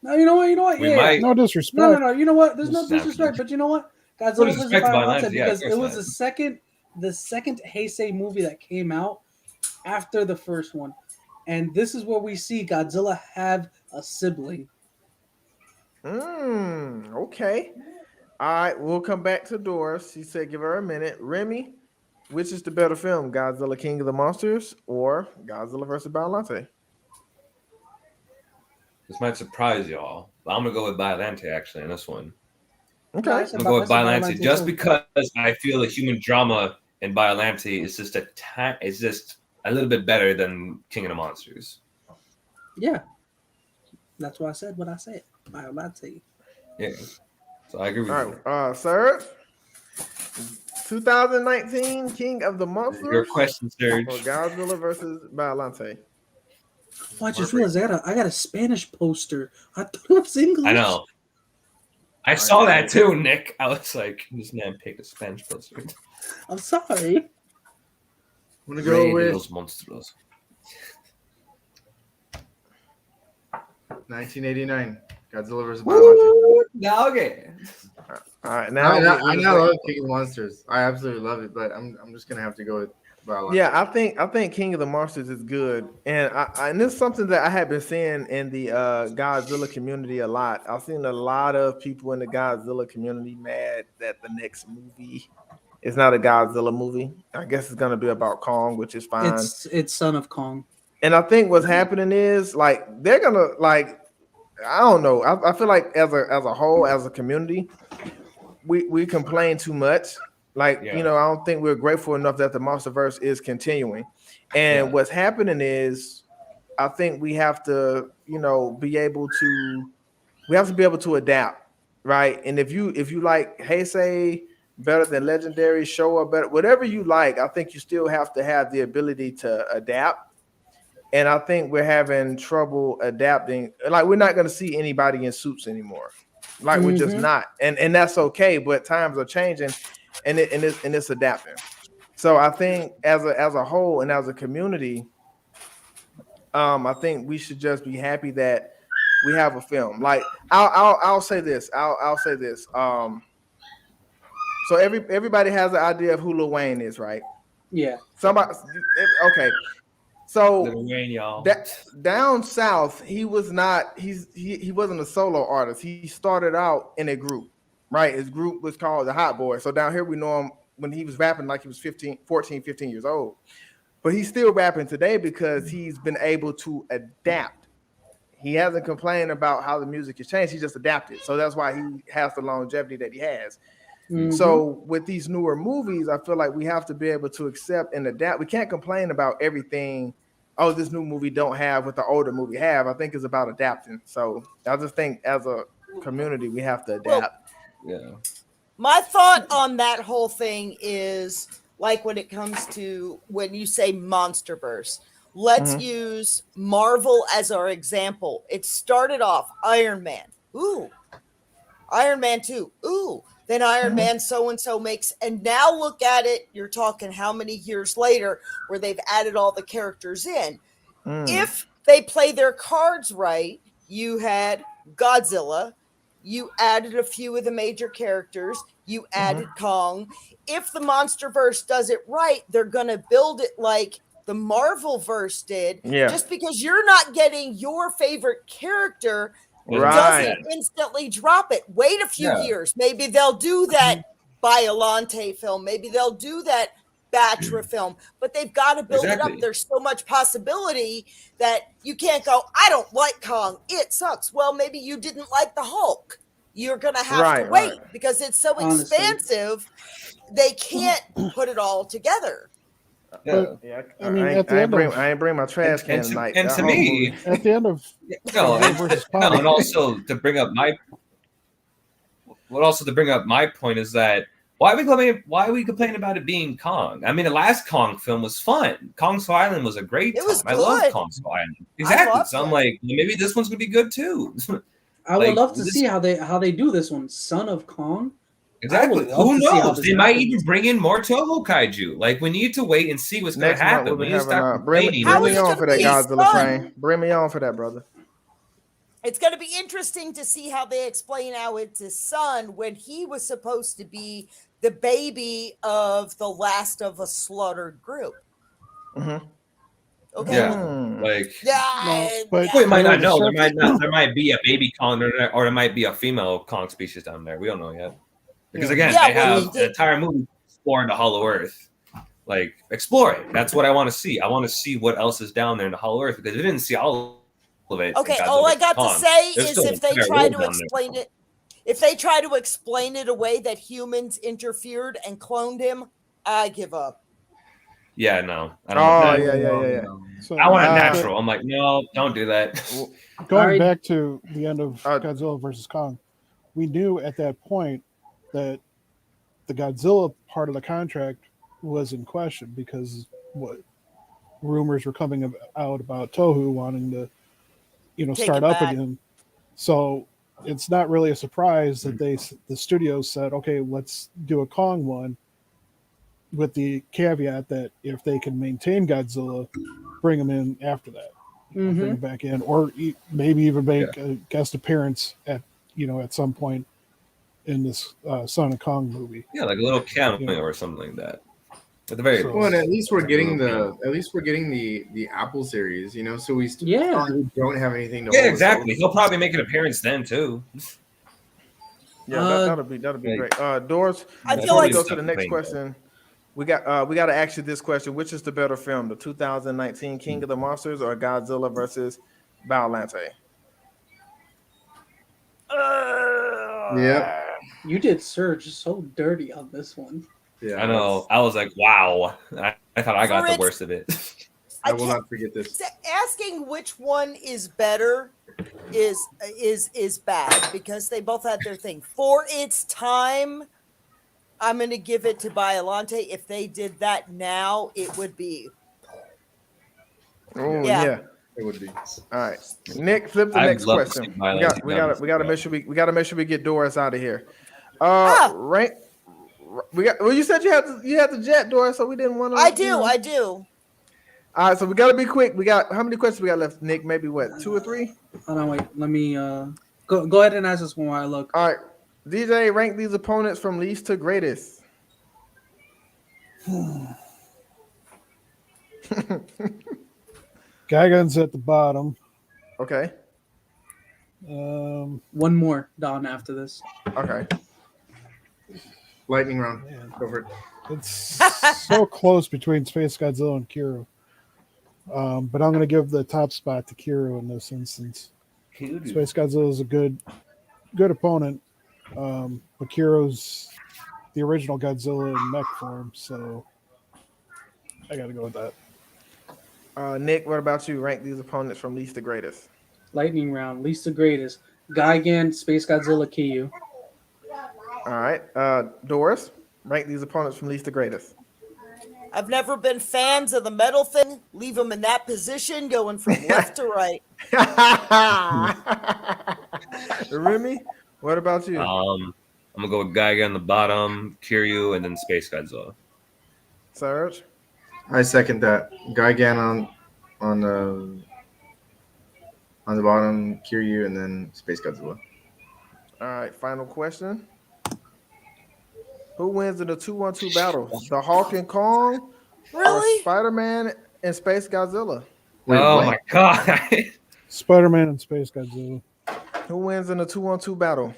no, you know what? We Yeah. might. No disrespect. No. You know what? There's no Just not disrespect, but you know what? No Godzilla vs. disrespect to Biollante Biollante, yeah, of because it course was not. the second Heisei movie that came out after the first one, and this is where we see Godzilla have a sibling. Okay. All right, we'll come back to Doris. She said, "Give her a minute." Remy, which is the better film, Godzilla King of the Monsters or Godzilla versus Biollante? This might surprise y'all, but I'm gonna go with Biollante actually in this one. No, Okay. I'm gonna go with Biollante just too. because I feel the human drama in Biollante is just it's just a little bit better than King of the Monsters. Yeah, that's why I said what I said. Biollante. Yeah, so I agree with All you. right, sir. 2019 King of the Your Monsters question, Serge. or Godzilla versus Biollante? Oh, I just realized I got a Spanish poster. I thought it was English. I know. I saw that too, Nick. I was like, this man picked a Spanish poster. I'm sorry. I'm gonna go Rey de with los Monstruos. 1989 Godzilla vs. Biollante. Now, okay. All right, I now love King of Monsters. I absolutely love it, but I'm just gonna have to go with Biollante. yeah, I think King of the Monsters is good, and and this is something that I have been seeing in the Godzilla community a lot. I've seen a lot of people in the Godzilla community mad that the next movie is not a Godzilla movie. I guess it's gonna be about Kong, which is fine. It's Son of Kong. And I think what's happening is like they're gonna like I don't know. I feel like as a whole, as a community, we complain too much. Like, Yeah. I don't think we're grateful enough that the MonsterVerse is continuing. And Yeah. what's happening is I think we have to, be able to adapt, right? And if you like Heisei better than Legendary, Showa better, whatever you like, I think you still have to have the ability to adapt. And I think we're having trouble adapting. Like, we're not going to see anybody in suits anymore. Like, we're just not, and that's okay. But times are changing, and it's adapting. So I think as a whole and as a community, I think we should just be happy that we have a film. Like, I'll say this. I'll say this. So everybody has an idea of who Lil Wayne is, right? Yeah. Somebody, okay. So Little Wayne, y'all. down south, he wasn't a solo artist. He started out in a group, right? His group was called the Hot Boys. So down here we know him when he was rapping like he was 14, 15 years old. But he's still rapping today because he's been able to adapt. He hasn't complained about how the music has changed. He just adapted. So that's why he has the longevity that he has. So with these newer movies, I feel like we have to be able to accept and adapt. We can't complain about everything. Oh, this new movie don't have what the older movie have. I think it's about adapting. So I just think as a community, we have to adapt. Yeah. My thought on that whole thing is like when it comes to when you say MonsterVerse, let's use Marvel as our example. It started off Iron Man. Ooh. Iron Man 2. Ooh. Then Iron Man so-and-so makes, and now look at it, you're talking how many years later where they've added all the characters in. If they play their cards right, you had Godzilla, you added a few of the major characters, you added Kong. If the MonsterVerse does it right, they're going to build it like the Marvel verse did. Yeah. Just because you're not getting your favorite character Right. doesn't instantly drop it. Wait a few Yeah. years. Maybe they'll do that Biollante film. Maybe they'll do that Battra film. But they've got to build it up. There's so much possibility that you can't go, I don't like Kong. It sucks. Well, maybe you didn't like the Hulk. You're going to have to wait because it's so expansive. They can't put it all together. Yeah. Yeah, I mean, at the end of I ain't bring my trash can tonight. And That to whole me, movie. at the end of no, Godzilla and versus no, Kong, and also to bring up my point is that why are we complaining about it being Kong? I mean, the last Kong film was fun. Kong Skull Island was a great It time. was I love good. Kong Skull Island. Exactly. loved So I'm it. like, maybe this one's gonna be good too. I would Like, love to this- see how they do this one. Son of Kong. Exactly. I would love Who to see how knows? this They might happens. even bring in more Toho kaiju. Like, we need to wait and see what's going Next to month happen. we'll We be need to having stop bring complaining. How me is it on gonna for that be Godzilla fun? train. Bring me on for that, brother. It's going to be interesting to see how they explain how it's his son when he was supposed to be the baby of the last of a slaughtered group. Mhm. Okay. Yeah. Mm. Like, Yeah. but we might there not was a know. certain- There might be a baby Kong, or there might be a female Kong species down there. We don't know yet. Because Yeah. again, Yeah, they well, have an entire movie exploring the Hollow Earth. Like, explore it. That's what I want to see. I want to see what else is down there in the Hollow Earth because we didn't see all of it. in Okay, Godzilla all I vs. got to Kong. say There's is still if they an entire try world to down there. explain it, if they try to explain it away that humans interfered and cloned him, I give up. Yeah, no. I Oh don't want that. yeah. So, I want it Uh, natural. I'm like, no, don't do that. going Alright. back to the end of Uh, Godzilla versus Kong, we knew at that point that the Godzilla part of the contract was in question because what rumors were coming out about Toho wanting to, Take start it up back. again. So it's not really a surprise that the studios said, okay, let's do a Kong one, with the caveat that if they can maintain Godzilla, bring him in after that, bring him back in, or maybe even make a guest appearance at some point in this Son of Kong movie. Yeah, like a little cameo Yeah. or something like that. At the very So- Well, and at least we're getting Little the Apple series, so we still Yeah. don't have anything to Yeah, hold us exactly. over. He'll probably make an appearance then too. Yeah, that'll be like- great. Doors. I Before feel we like- go to the next Something. question, we got to ask you this question: which is the better film, the 2019 King of the Monsters or Godzilla versus Bowlante? Yep. You did Surge so dirty on this one. Yeah, I know. I was like, wow. I thought I got For the its- worst of it. I will can't- not forget this. Asking which one is better is bad because they both had their thing. For its time, I'm going to give it to Biollante. If they did that now, it would be. Oh Yeah. yeah. It would be. All right, Nick, flip the I'd next love to question. see We Biollante got to done. make sure we get Doris out of here. Ah! Right. We got. Well, you said you had the jet, Doris, so we didn't want to. I do. All right, so we got to be quick. We got how many questions we got left, Nick? Maybe what, 2 or 3? Hold on, wait. Let me go ahead and ask this one while I look. All right, DJ, rank these opponents from least to greatest. Gigan's at the bottom. Okay. One more, Don, after this. Okay. Lightning round. Man, Go for it. it's so close between Space Godzilla and Kiro. But I'm going to give the top spot to Kiro in this instance. Space Godzilla is a good opponent, but Kiro's the original Godzilla in mech form, so I got to go with that. Nick, what about you? Rank these opponents from least to greatest. Lightning round, least to greatest. Gigan, Space Godzilla, Kiyu. All right. Doris, rank these opponents from least to greatest. I've never been fans of the metal thing. Leave them in that position, going from left to right. Remy, what about you? I'm gonna go with Gaiga on the bottom, Kiryu, and then Space Godzilla. Serge? I second that. Gigan on the bottom, Kiryu, and then Space Godzilla. All right, final question. Who wins in the 2-1-2 battle? The Hulk and Kong or Really? Spider-Man and Space Godzilla? Wait, oh what? my god! Spider-Man and Space Godzilla. Who wins in the 2-1-2 battle?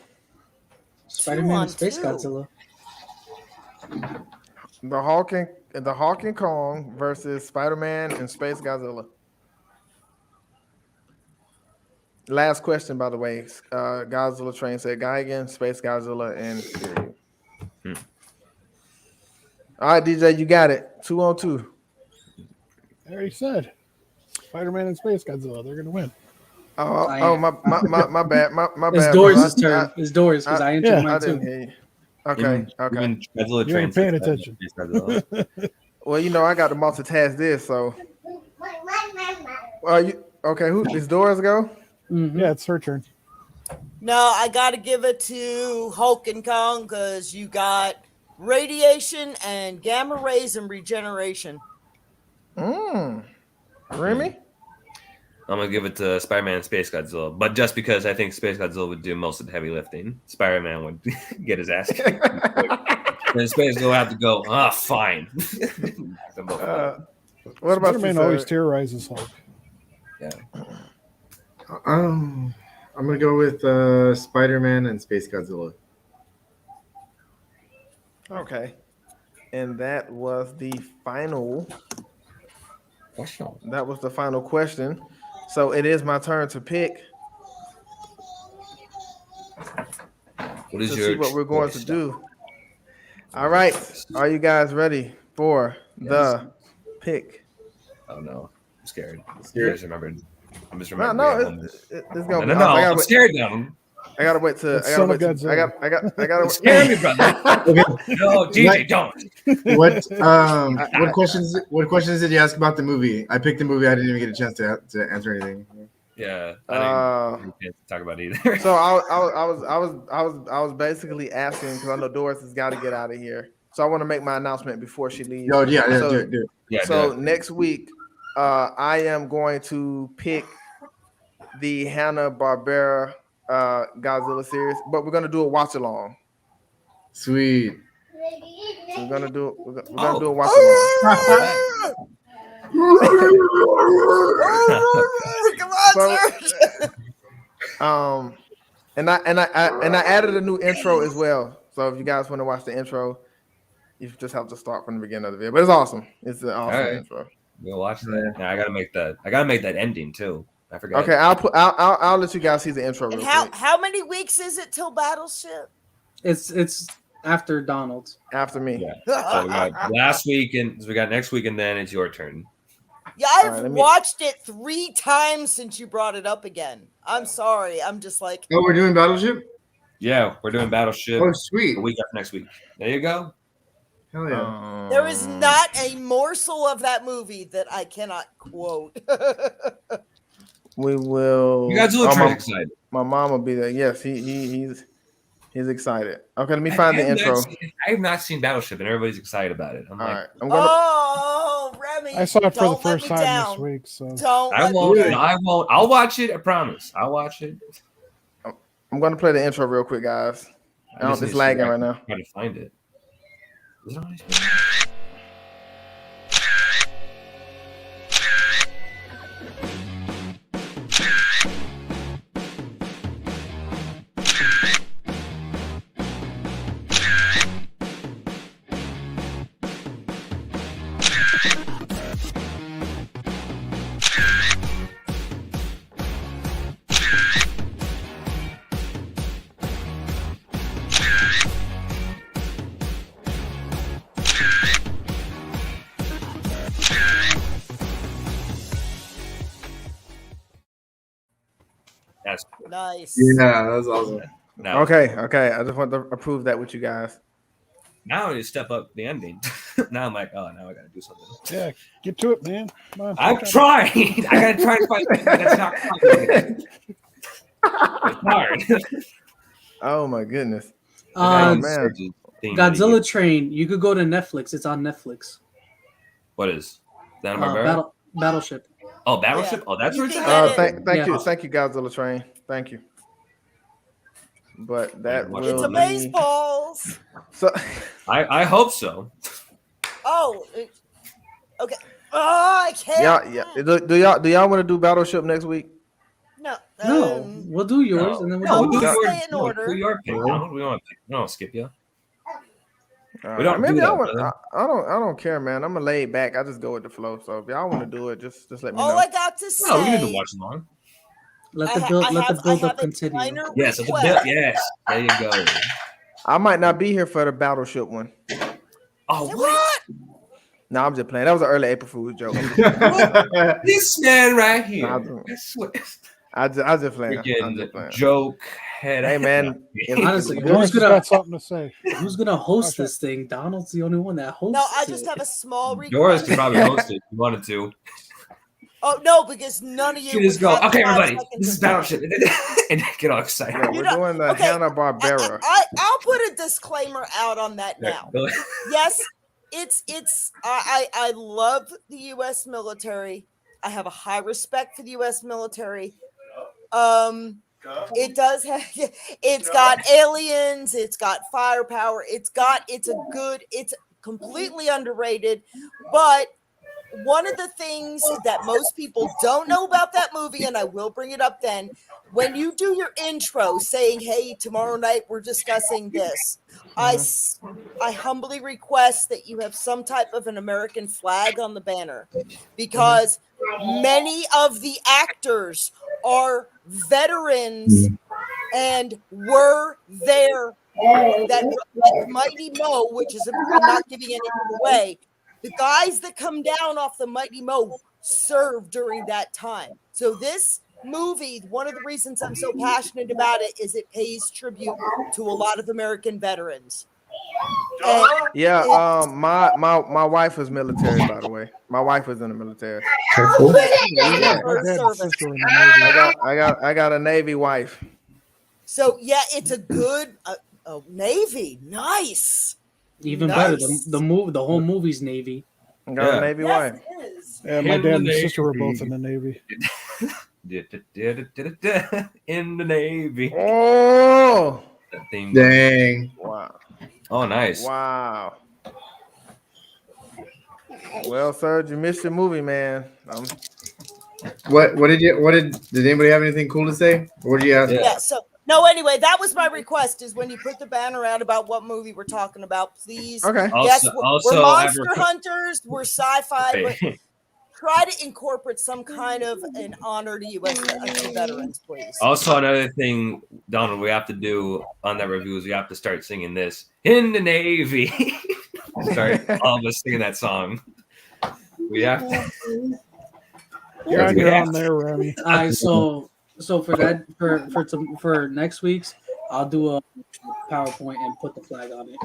Spider-Man and Space 2-on-2. Godzilla. The Hulk and Kong versus Spider-Man and Space Godzilla. Last question, by the way. Godzilla Train said Gigan, Space Godzilla, and Kiryu. All right, DJ, you got it. 2-on-2. I already said Spider-Man and Space Godzilla. They're gonna win. My bad. My It's bad. Doris' turn. It's Doris because I answered yeah, mine I didn't too. hear you. Okay. Even Godzilla You ain't paying attention. Well, you know, I got to multitask this, so. You okay? Who is Doris go? Mhm. Yeah, it's her turn. No, I got to give it to Hulk and Kong because you got radiation and gamma rays and regeneration. Remy? I'm gonna give it to Spider-Man and Space Godzilla, but just because I think Space Godzilla would do most of the heavy lifting, Spider-Man would get his ass kicked. And Space Godzilla have to go. Fine. What about Spider-Man you, always sir? terrorizes Hulk. Yeah. I'm gonna go with Spider-Man and Space Godzilla. Okay, and that was the final. That was the final question. So it is my turn to pick. What is to your see what we're going to choice? do. All right, are you guys ready for the pick? Oh no, I'm scared. Scared? I just remembered. I'm just No, remembering. it's gonna No, be. no, I gotta I'm wait. scared now. I gotta wait to. It's I gotta Son of wait. To, Godzilla. I gotta. Scare me, brother. Okay. No, DJ, don't. What questions did you ask about the movie? I picked the movie. I didn't even get a chance to answer anything. Yeah, I didn't get to talk about it either. So I was basically asking because I know Doris has got to get out of here. So I want to make my announcement before she leaves. Oh yeah, So- do it. Yeah. So next week, I am going to pick the Hanna-Barbera Godzilla series, but we're gonna do a watch along. Sweet. So we're gonna do a watch along. Come on, So- sir. And I added a new intro as well. So if you guys want to watch the intro, you just have to start from the beginning of the video. But it's awesome. It's an awesome Alright. intro. We'll watch that. Now I gotta make that ending too. I forgot. Okay, I'll let you guys see the intro And real quick how many weeks is it till Battleship? It's after Donald's. after me. Yeah. So we got last week and we got next week, and then it's your turn. Yeah, I've All right, let me- watched it 3 times since you brought it up again. I'm sorry. I'm just like, Oh, we're doing Battleship. Yeah, we're doing Battleship Oh, sweet. a week after next week. There you go. Hell yeah. there is not a morsel of that movie that I cannot quote. We will. You guys look my, excited. my mom will be there. Yes, he's excited. Okay, let me find the intro. I have not seen Battleship, and everybody's excited about it. I'm All like, right, I'm gonna. Oh, Remy. I saw it for the don't let first me time down. this week, so Don't I let me won't. down. I won't. I'll watch it. I promise. I'll watch it. I'm gonna play the intro real quick, guys. just It's need to lagging try right now. to find it. Is it on HBO? That's Nice. Yeah, that's awesome. now. Okay. I just want to approve that with you guys. Now I need to step up the ending. Now I'm like, oh, now I gotta do something. yeah, get to it, man. Come on. I'm trying. I gotta try to find. That's not fun. It's hard. Oh my goodness. Uh, man. Godzilla Train. You could go to Netflix. It's on Netflix. What is? Hanna-Barbera? Battleship. Oh, Battleship. Oh, that's You where it's can at. get Thank Yeah. you, Godzilla Train. Thank you. But that It's will It's be Amazeballs. so. I hope so. Oh, okay. Oh, I can't. Yeah. Do y'all want to do Battleship next week? No. No, we'll do yours, No. and then No, we'll we'll do do We'll your, stay in no, order. do your pick. Donald. We don't skip you. All We don't maybe do that, I want. brother. I don't care, man. I'm a laid back. I just go with the flow. So if y'all want to do it, just let me All know. I got to say. No, we can do watch along. let the build up a continue. minor Yes, it's a request. bit. Yes, there you go. I might not be here for the Battleship one. Oh, Say what? what? No, I'm just playing. That was an early April Fool's joke. This man right here. Nah, I swear. I just playing. I'm just Freaking playing. joke head. Hey man, Honestly, Doris has got something to say. Who's gonna host Watch this thing? Donald's the only one that hosts. No, I just it. have a small Doris request. could probably host it if you wanted to. Oh no, because none of you You just would go, have okay, 5 everybody, seconds this is of time. Battleship, and get all excited. yeah, we're You know- doing the okay, Hanna Barbera. I'll put a disclaimer out on that now. Yes, I love the U.S. military. I have a high respect for the U.S. military. It does have. It's got aliens. It's got firepower. It's completely underrated. But one of the things that most people don't know about that movie, and I will bring it up then, when you do your intro saying, hey, tomorrow night we're discussing this, I humbly request that you have some type of an American flag on the banner, because many of the actors are veterans and were there. That Mighty Mo, which is, I'm not giving anything away, the guys that come down off the Mighty Mo served during that time. So this movie, one of the reasons I'm so passionate about it is it pays tribute to a lot of American veterans. And Yeah, my wife was military, by the way. My wife was in the military. My her dad and service. sister were in the Navy. I got a Navy wife. So yeah, it's a good Navy. Nice. Even Nice. better, the whole movie's Navy. I got a Navy wife. Yes, it is. Yeah, my dad and sister were both in the Navy. In the Navy. Oh, That theme. Dang. wow. Oh, nice. Wow. Well, sir, you missed your movie, man. Did anybody have anything cool to say? Or what do you ask? Yeah. Yeah, so no, anyway, that was my request, is when you put the banner out about what movie we're talking about, please. Okay. Yes, Also, we're monster after- hunters, we're sci-fi, but try to incorporate some kind of an honor to U.S. veterans, please. Also, another thing, Donald, we have to do on that review is we have to start singing this in the Navy. Start all of us singing that song. We have to. Yeah, We you're have on there, Remy. All right, so for next week's, I'll do a PowerPoint and put the flag on it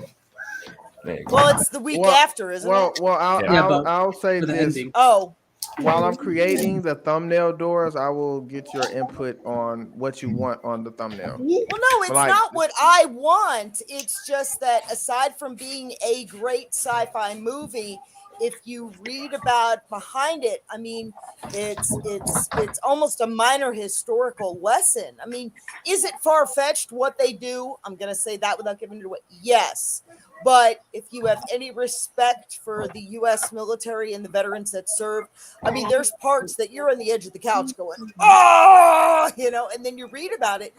There you go. Well, it's the week after, isn't it? I'll say for the this. ending. Oh, While I'm creating the thumbnail doors, I will get your input on what you want on the thumbnail. well, no, it's Like- not what I want. It's just that aside from being a great sci-fi movie, if you read about behind it, I mean, it's almost a minor historical lesson. I mean, is it far-fetched what they do? I'm going to say that without giving it away. Yes. But if you have any respect for the U.S. military and the veterans that served, I mean, there's parts that you're on the edge of the couch going, oh, and then you read about it.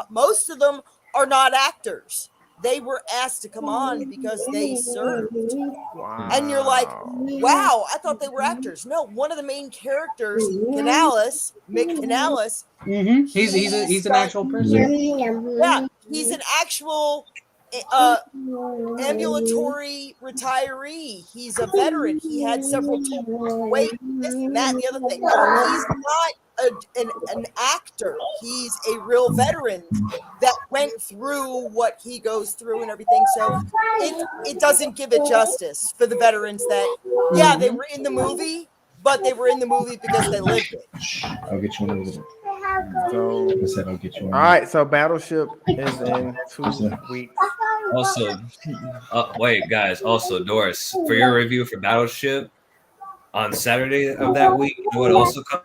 Most of them are not actors. They were asked to come on because they served. Wow. And you're like, wow, I thought they were actors. No, one of the main characters, Mick Canales. Mm-hmm. He's an actual person. Yeah, he's an actual ambulatory retiree. He's a veteran. He had several weight, this and that and the other thing. No, he's not an actor. He's a real veteran that went through what he goes through and everything. So it doesn't give it justice for the veterans that, yeah, they were in the movie, but they were in the movie because they lived it. I'll get you one of those. So, I said I'll get you one. all right. So Battleship is in 2 weeks. Also, wait, guys. Also, Doris, for your review for Battleship on Saturday of that week, you know what also comes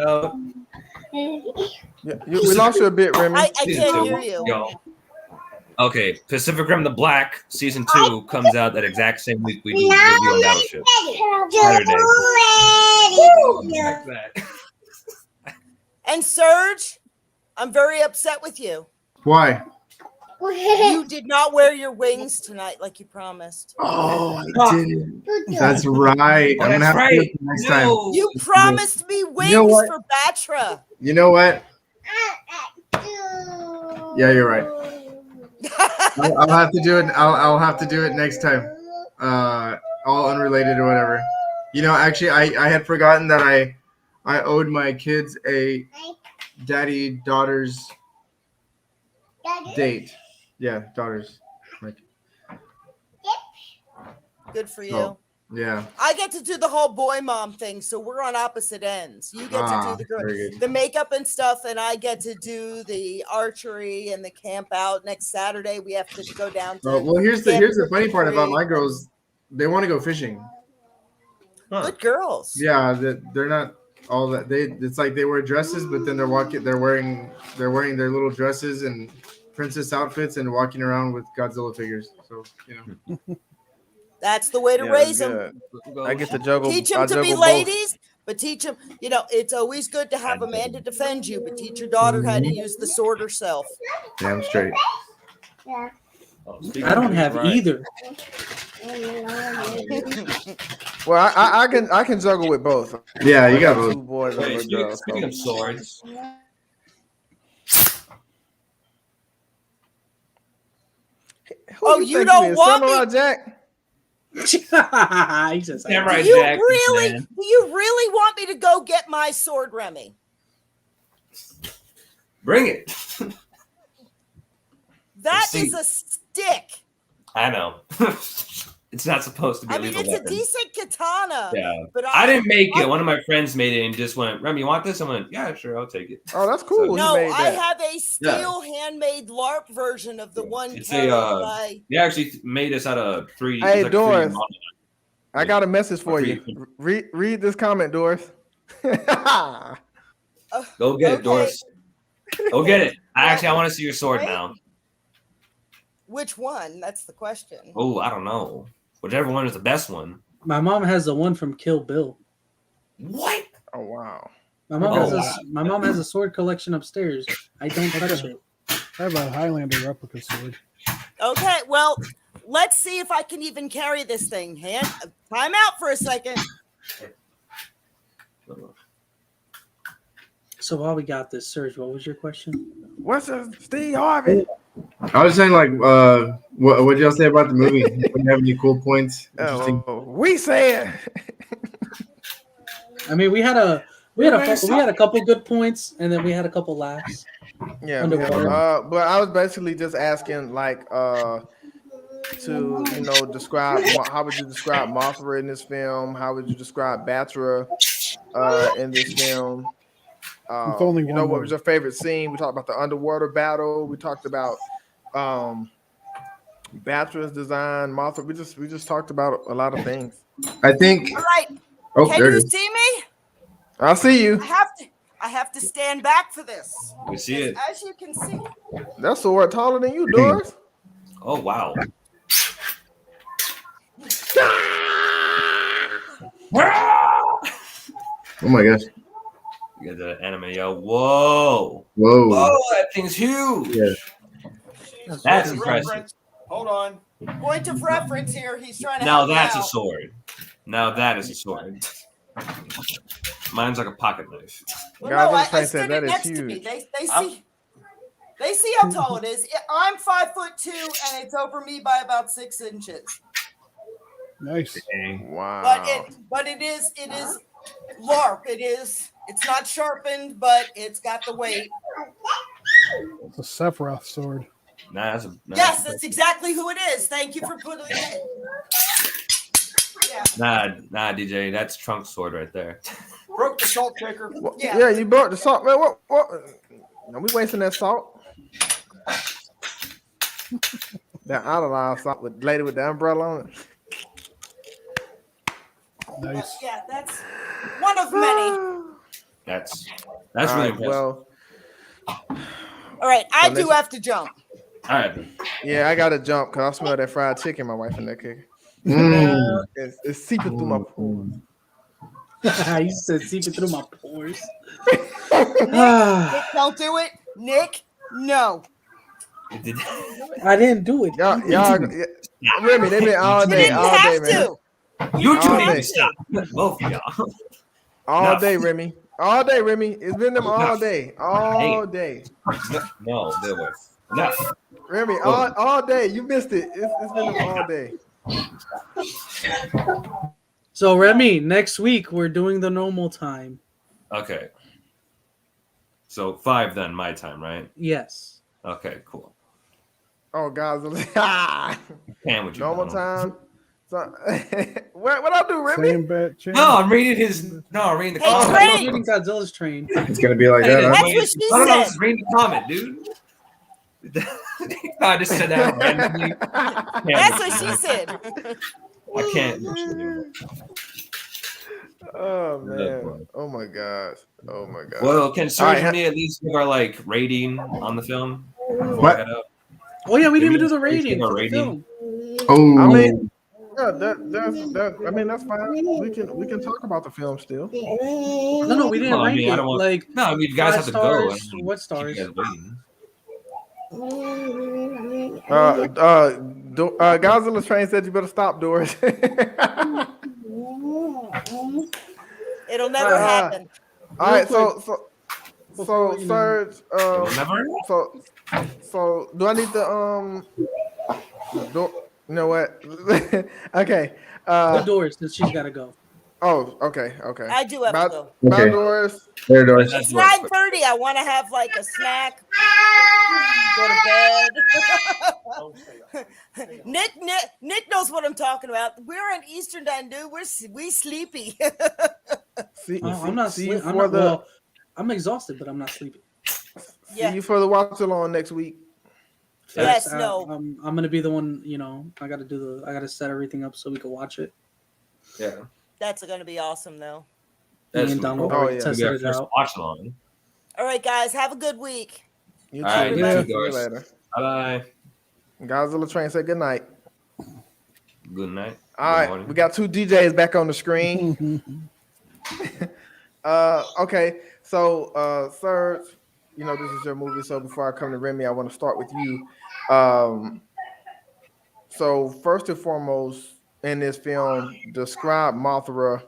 out? We lost you a bit, Remy. I Season can't 2. hear you. Yo. Okay, Pacific Rim: The Black season 2 comes out that exact same week we do review on Battleship. Saturday. Like that. And Serge, I'm very upset with you. Why? You did not wear your wings tonight like you promised. Oh, I didn't. That's right. Oh, I'm gonna that's have to right. do it next time. No. You promised me wings know what? for Battra. You know what? Yeah, you're right. I'll have to do it. I'll have to do it next time. All unrelated or whatever. You know, actually, I had forgotten that I owed my kids a daddy-daughters date. Yeah, daughters. Like, Good for you. so, yeah. I get to do the whole boy mom thing, so we're on opposite ends. You get to do very good. the makeup and stuff, and I get to do the archery and the camp out. Next Saturday, we have to go down to. Well, here's the funny part about my girls. They want to go fishing. Good girls. Yeah, they're not all that. It's like they wear dresses, but then they're wearing their little dresses and princess outfits and walking around with Godzilla figures. So That's the way to raise them. I get to juggle. Teach them to be ladies, but teach them. You know, it's always good to have a man to defend you, but teach your daughter how to use the sword herself. Damn straight. I don't have either. Well, I can juggle with both. Yeah, you got two boys. Wait, and a girl, speaking so. of swords, Who you think don't he is? want Samurai me- Jack? He just Samurai Do you Jack, really? man. Do you really want me to go get my sword, Remy? Bring it. That See. is a stick. I know. It's not supposed to be I a mean, lethal it's weapon. a decent katana. Yeah. But I didn't make it. One of my friends made it and just went, Remy, you want this? I went, yeah, sure, I'll take it. Oh, that's cool. So- You No, made I that. have a steel handmade LARP version of the one It's carried a, by. They actually made this out of 3D. Hey, it's like a 3D Doris. model. I got a message for Okay. you. Read this comment, Doris. Go get Okay. it, Doris. Go get it. I want to see your sword Right? now. Which one? That's the question. Oh, I don't know. Whichever one is the best one. My mom has the one from Kill Bill. What? Oh wow. My mom Oh, has wow. my mom has a sword collection upstairs. I don't touch it. I have a Highlander replica sword. Okay, well, let's see if I can even carry this thing. Time out for a second. So while we got this, Serge, what was your question? What's up, Steve Harvey? I was saying, like, what did y'all say about the movie? Do you have any cool points? Interesting. We said. I mean, we had a couple good points, and then we had a couple laughs. Yeah, Underwater. but I was basically just asking, like, to describe how would you describe Mothra in this film? How would you describe Battra in this film? It's only one what word. was your favorite scene? We talked about the underwater battle. We talked about Battra's design. Mothra. We just talked about a lot of things. I think. All right. Oh, Can there it you is. see me? I see you. I have to stand back for this. We see it. As you can see. That sword taller than you, Doris. Oh, wow. Oh my gosh. You got the anime, yo. Whoa. Whoa. Whoa, that thing's huge. Yeah. That's impressive. Reference. Hold on. Point of reference here. He's trying to Now help me that's a out. sword. Now that is a sword. Mine's like a pocket knife. Well, Guys, no, I'm I trying to say stood that it is next to me. huge. They see how tall it is. I'm 5'2", and it's over me by about 6 inches. Nice. Wow. But it is LARP. It's not sharpened, but it's got the weight. It's a Sephiroth sword. Nah, that's Yes, that's exactly who it is. Thank you for putting it. Yeah. Nah, DJ, that's Trunk's sword right there. Broke the salt shaker. Yeah, you brought the salt, man. What? Are we wasting that salt? That idolized salt with lady with the umbrella on it. Nice. Yeah, that's one of many. That's All really right, impressive. well, All right, I So do let's- have to jump. All right. yeah, I gotta jump because I smell that fried chicken my wife in that cooking. Mm. It's seeping through my pores. You said seeping through my pores. Nick, don't do it. Nick, no. It did- I didn't do it. Y'all, Remy, they been all You day, didn't all day, have man. to. You two All need day. to stop. Both of y'all. All No. day, Remy. All day, Remy. It's been them all Enough. day. All day. No, there was enough. Remy, Boom. all day. You missed it. It's been them all day. So Remy, next week we're doing the normal time. Okay. So 5 then, my time, right? Yes. Okay, cool. Oh, Godzilla. Can with you, Normal Donald. time. So, what I do, Remy? Same bet. No, I'm reading his. No, I'm reading the Hey, comment. Train! I'm reading Godzilla's Train. It's gonna be like Hey, that. Huh? That's what she no, said. just reading the comment, dude. I just said that randomly. That's what she said. I can't. Oh boy. man! Oh my gosh! Oh my god! Well, can Serge All right, and me at least give our like rating on the film? before What? I head out? Oh yeah, we didn't Maybe even do the let's give rating a for the rating. film. Oh, I mean, yeah, I mean, that's fine. We can talk about the film still. No, we didn't No, I rank mean, I it. don't want. Like No, I mean, you guys 5 have to go. I don't stars. wanna What keep stars? you guys waiting. Godzilla's Train said you better stop, Doris. It'll never Uh, happen. All right, Real so before, you know. Serge, It will never. so do I need to do, you know what? Okay. The doors, since she's got to go. Oh, okay. I do have Bye, to go. bye, Okay. Doris. there, Doris. It's 9:30. I want to have like a snack. Go to bed. Nick knows what I'm talking about. We're in Eastern time, dude. We sleepy. I'm not see you sleeping. for the Well, I'm exhausted, but I'm not sleeping. Yeah. see you for the watch along next week. Yes, Facts. no. I'm gonna be the one. I gotta set everything up so we can watch it. Yeah. That's going to be awesome, though. That's Me and gonna be Donald cool. Oh, already yeah. Maybe tested our it first out. watch along. All right, guys. Have a good week. You All right, too. you Remy. too, See you Doris. later. Bye. Godzilla Train say good night. Good night. All right, morning. we got 2 DJs back on the screen. Okay, so Serge, this is your movie. So before I come to Remy, I want to start with you. So first and foremost, in this film, describe Mothra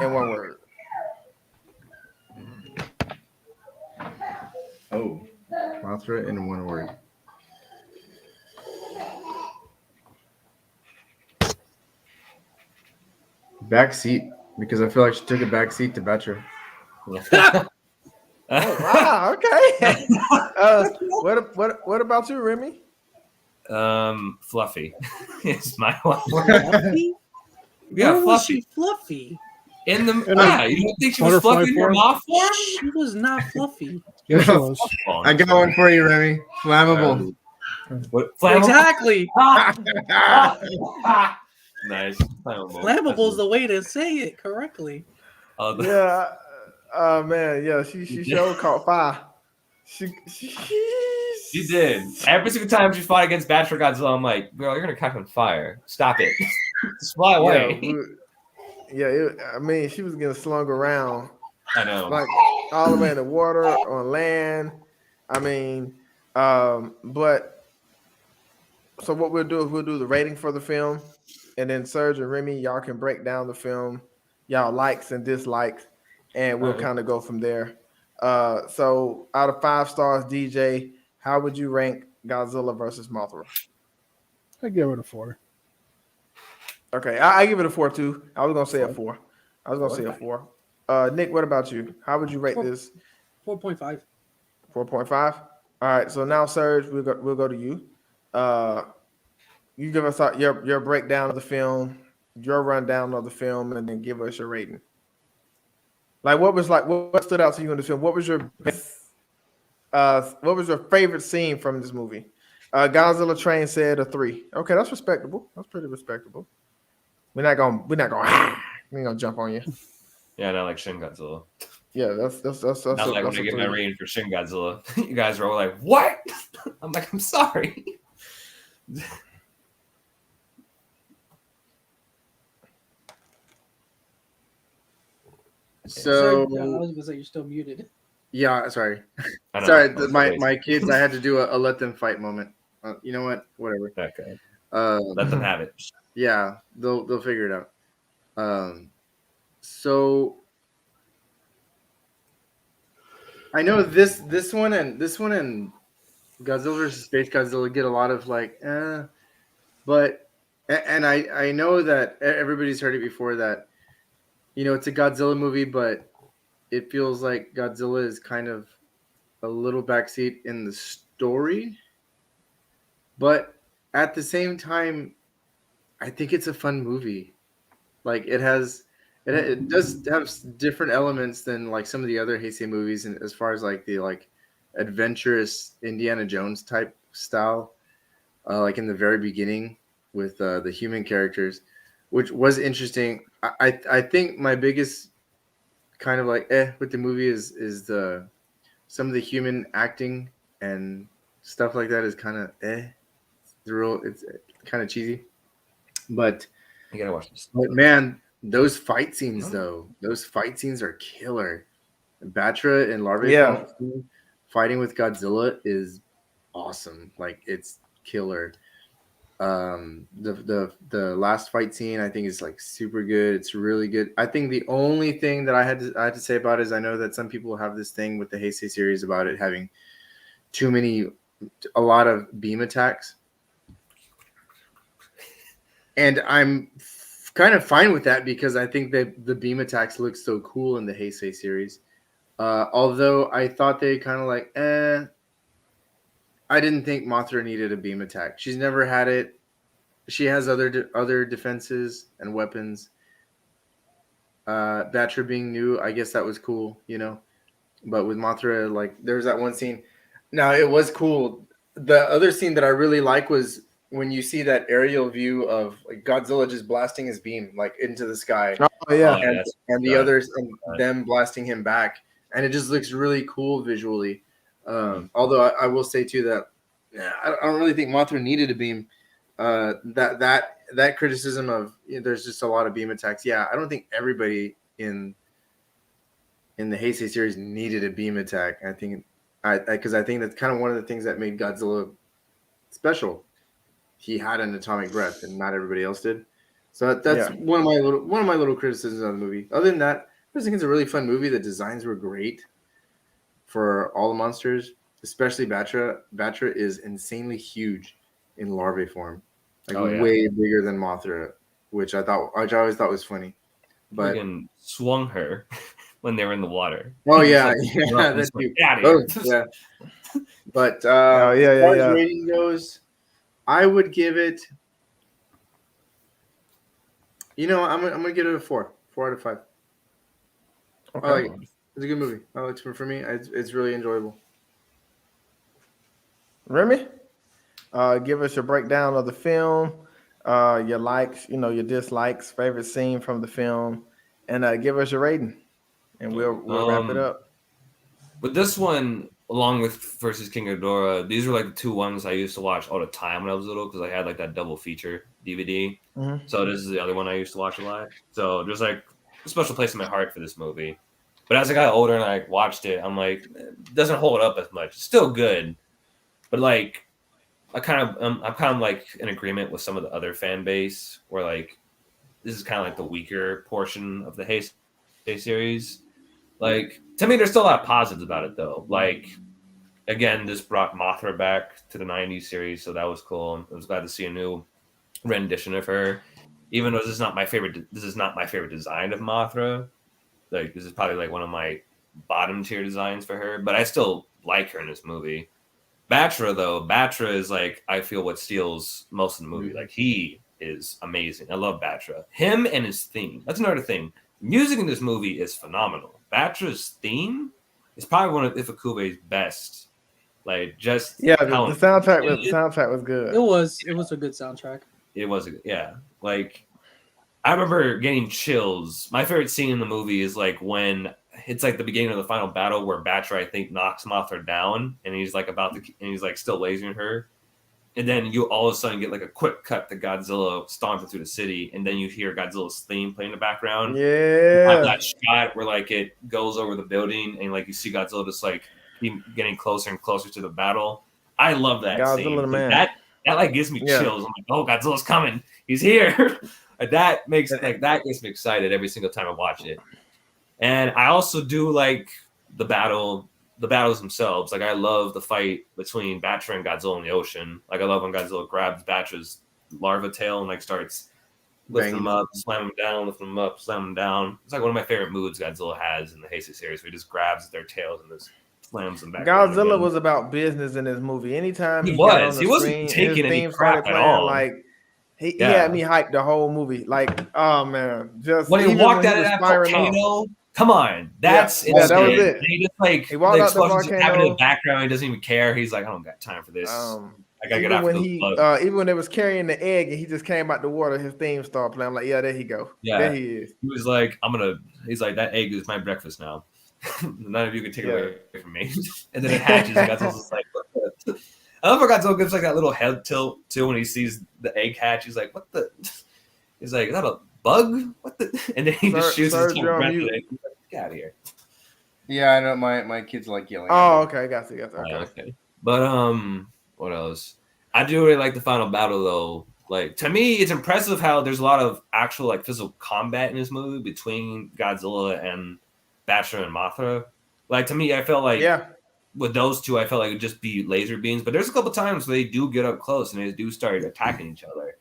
in one word. Oh, Mothra in one word. Back seat, because I feel like she took a back seat to Battra. Oh wow, okay. What about you, Remy? Fluffy is my one. Fluffy? Yeah, Where was fluffy. she fluffy? In the In a yeah, you don't think she was butterfly fluffy in her form? moth form? She was not fluffy. Yes, it was. I got one for you, Remy. Flammable. What? Flammable? Exactly. Nice. Flammable is the way to say it correctly. Yeah. Oh man, yeah. She sure caught fire. She did. Every single time she fought against Battra Godzilla, I'm like, girl, you're gonna catch on fire. Stop it. Just fly away. I mean, she was getting slung around I know. like all the way in the water, on land. I mean, but so what we'll do is we'll do the rating for the film, and then Serge and Remy, y'all can break down the film, y'all likes and dislikes, and we'll kind of go from there. So out of 5 stars, DJ, how would you rank Godzilla versus Mothra? I give it a 4. Okay, I give it a 4 too. I was gonna say a 4. I was gonna say a 4. Nick, what about you? How would you rate this? 4.5. 4.5. All right. So now, Serge, we'll go to you. You give us your breakdown of the film, your rundown of the film, and then give us your rating. What stood out to you in the film? What was your favorite scene from this movie? Godzilla Train said a 3. Okay, that's respectable. That's pretty respectable. We're not gonna jump on you. Yeah, not like Shin Godzilla. Yeah, that's Not like when I give my rating for Shin Godzilla. You guys are all like, what? I'm like, I'm sorry. So I was gonna say you're still muted. yeah, sorry, I know. sorry. My kids, I had to do a let them fight moment. You know what? Whatever. Okay. Let Let them have it. Yeah, they'll figure it out. So I know this one and Godzilla versus Space Godzilla get a lot of like, but and I know that everybody's heard it before that it's a Godzilla movie, but it feels like Godzilla is kind of a little backseat in the story. But at the same time, I think it's a fun movie. Like it does have different elements than like some of the other Heisei movies, and as far as like the like adventurous Indiana Jones type style, like in the very beginning with the human characters, which was interesting. I think my biggest kind of like with the movie is the some of the human acting and stuff like that is kind of it's kind of cheesy, but You gotta watch this. man, those fight scenes though, those fight scenes are killer. Batra and Larvae Yeah. form fighting with Godzilla is awesome. Like it's killer. The last fight scene I think is like super good. It's really good. I think the only thing that I had to say about it is I know that some people have this thing with the Heisei series about it having a lot of beam attacks, and I'm kind of fine with that because I think that the beam attacks look so cool in the Heisei series. Although I thought they kind of like, I didn't think Mothra needed a beam attack. She's never had it. She has other defenses and weapons. Battra being new, I guess that was cool, But with Mothra, like there's that one scene. Now it was cool. The other scene that I really like was when you see that aerial view of like Godzilla just blasting his beam like into the sky, Oh yeah. and the others and them blasting him back, and it just looks really cool visually. Although I will say too that I don't really think Mothra needed a beam. That criticism of there's just a lot of beam attacks. Yeah, I don't think everybody in the Heisei series needed a beam attack. I think because I think that's kind of one of the things that made Godzilla special. He had an atomic breath, and not everybody else did. So that's one of my little criticisms of the movie. Other than that, I just think it's a really fun movie. The designs were great for all the monsters, especially Battra. Battra is insanely huge in larvae form, like way bigger than Mothra, which I always thought was funny. But Friggin' swung her when they were in the water. oh He yeah, just, that's like, cute. "Get outta here." Yeah. But as far as rating goes, I would give it. I'm gonna give it a 4 out of 5. Okay. I like it. It's a good movie. For me, it's really enjoyable. Remy, give us your breakdown of the film, your likes, your dislikes, favorite scene from the film, and give us your rating, and we'll wrap it up. With this one, along with versus King Ghidorah, these were like the two ones I used to watch all the time when I was little because I had like that double feature DVD. Mm-hmm. So this is the other one I used to watch a lot. So there's like a special place in my heart for this movie. But as I got older and I watched it, I'm like, it doesn't hold up as much. It's still good, but like I'm kind of like in agreement with some of the other fan base where like this is kind of like the weaker portion of the Heisei series. Like to me, there's still a lot of positives about it though. Like again, this brought Mothra back to the '90s series, so that was cool. I was glad to see a new rendition of her, even though this is not my favorite. This is not my favorite design of Mothra. Like this is probably like one of my bottom tier designs for her, but I still like her in this movie. Battra is like I feel what steals most of the movie. Like he is amazing. I love Battra. Him and his theme. That's another thing. Music in this movie is phenomenal. Batra's theme is probably one of Ifukube's best. Like just the soundtrack was good. It was a good soundtrack. It was like I remember getting chills. My favorite scene in the movie is like when it's like the beginning of the final battle where Battra I think knocks Mothra down and he's like still lasering her. And then you all of a sudden get like a quick cut to Godzilla stomping through the city, and then you hear Godzilla's theme play in the background. Yeah. Have that shot where like it goes over the building and like you see Godzilla just like keep getting closer and closer to the battle. I love that Godzilla scene. the man. That like gives me chills. I'm like, oh, Godzilla's coming. He's here. That gets me excited every single time I watch it. And I also do like the the battles themselves. Like I love the fight between Battra and Godzilla in the ocean. Like I love when Godzilla grabs Battra's larva tail and like starts lifting him up, slamming him down, lifting him up, slamming him down. It's like one of my favorite moves Godzilla has in the Heisei series, where he just grabs their tails and just slams them back. Godzilla was about business in this movie. Anytime He got on was. the He wasn't screen, taking his any theme crap started at playing, all. like he had me hyped the whole movie. Like, oh man, just when he even walked when out he of was that firing volcano. off. Come on, that's Yeah, that was insane. it. And he just like He walked the out the explosions happening in volcano. the background. He doesn't even care. He's like, I don't got time for this. I gotta get Even after when those he, bugs. even when they was carrying the egg and he just came out the water, his theme started playing. I'm like, yeah, there he go. Yeah. There he is. He was like, he's like, that egg is my breakfast now. None of you can take it away from me. And then it hatches and Godzilla's just like, what the? I love how Godzilla gives like that little head tilt too when he sees the egg hatch. He's like, what the? He's like, is that a bug? What the? And then he just shoots his tongue breath at it. He's like, get out of here. Yeah, I know my kids like yelling. Oh, okay, got you. Okay. But what else? I do really like the final battle though. Like to me, it's impressive how there's a lot of actual like physical combat in this movie between Godzilla and Battra and Mothra. Like to me, I felt like with those two, I felt like it would just be laser beams. But there's a couple times where they do get up close and they do start attacking each other.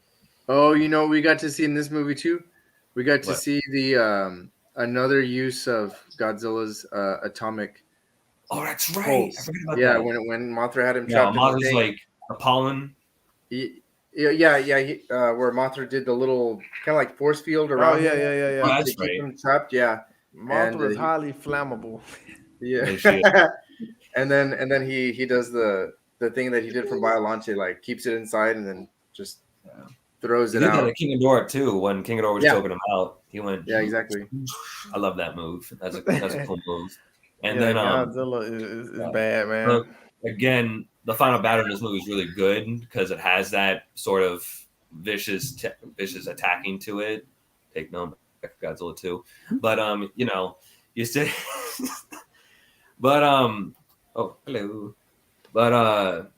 Oh, you know what we got to see in this movie too? We got to see the another use of Godzilla's atomic. Oh, that's right. I forgot about that. that. When Mothra had him trapped in the Mothra's tank. like a pollen. Where Mothra did the little kind of like force field around. Oh, yeah. Oh, that's to keep right. him trapped. Yeah. Mothra is highly flammable. Yeah. and then he does the thing that he did from Biollante, like keeps it inside and then just throws it out. He did that at King Ghidorah too. When King Ghidorah was choking him out, he went. Yeah, exactly. I love that move. That's a cool move. And then Godzilla is bad, man. Look, again, the final battle in this movie is really good because it has that sort of vicious attacking to it. Take no back to Godzilla too, but you still. But oh hello, but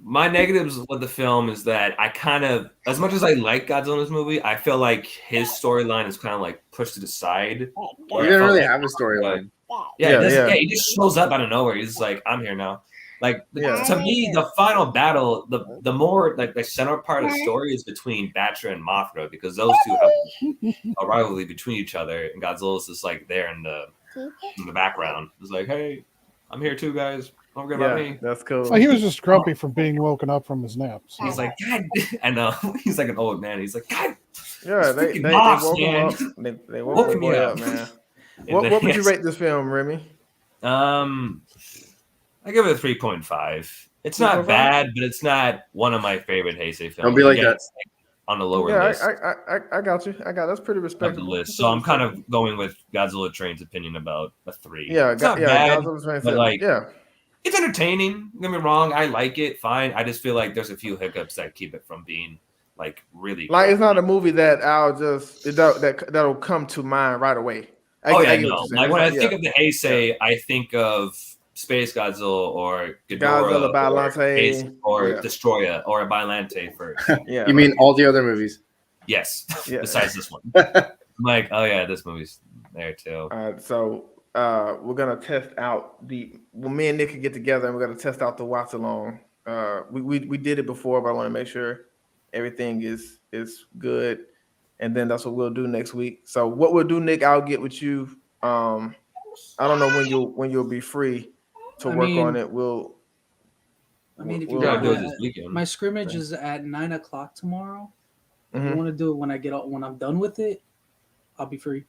my negatives with the film is that I kind of, as much as I like Godzilla in this movie, I feel like his storyline is kind of like pushed to the side. He didn't really have a storyline. He just shows up out of nowhere. He's like, I'm here now. Like to me, the final battle, the more like the center part of the story is between Battra and Mothra, because those two have a rivalry between each other, and Godzilla's just like there in the background. It's like, hey, I'm here too, guys. Don't forget about me. That's cool. Well, he was just grumpy from being woken up from his nap. So. He's like, God, I know. He's like an old man. He's like, God. Yeah, they woke him up. They woke me up, man. What would you rate this film, Remy? I give it a 3.5. It's not bad, but it's not one of my favorite Heisei films. Don't be like that. On the lower list. I got you. That's pretty respectable. The list. So I'm kind of going with Godzilla Train's opinion about a 3. Yeah, it's not bad, Godzilla Train but like, it's it's entertaining. Don't get me wrong. I like it. Fine. I just feel like there's a few hiccups that keep it from being like really like it's not a movie that that'll come to mind right away. No. Like when I think of the Heisei, I think of Space Godzilla or Ghidorah Biollante or Destroya or Biollante first. Yeah. You mean all the other movies? Yes. Besides this one. I'm like, oh yeah, this movie's there too. So we're gonna test out me and Nick can get together and we're gonna test out the watch along. We did it before, but I want to make sure everything is good, and then that's what we'll do next week. So what we'll do, Nick, I'll get with you. I don't know when you'll be free to work on it. If you want to do it this weekend, my scrimmage is at 9 o'clock tomorrow. If you want to do it when I'm done with it, I'll be free.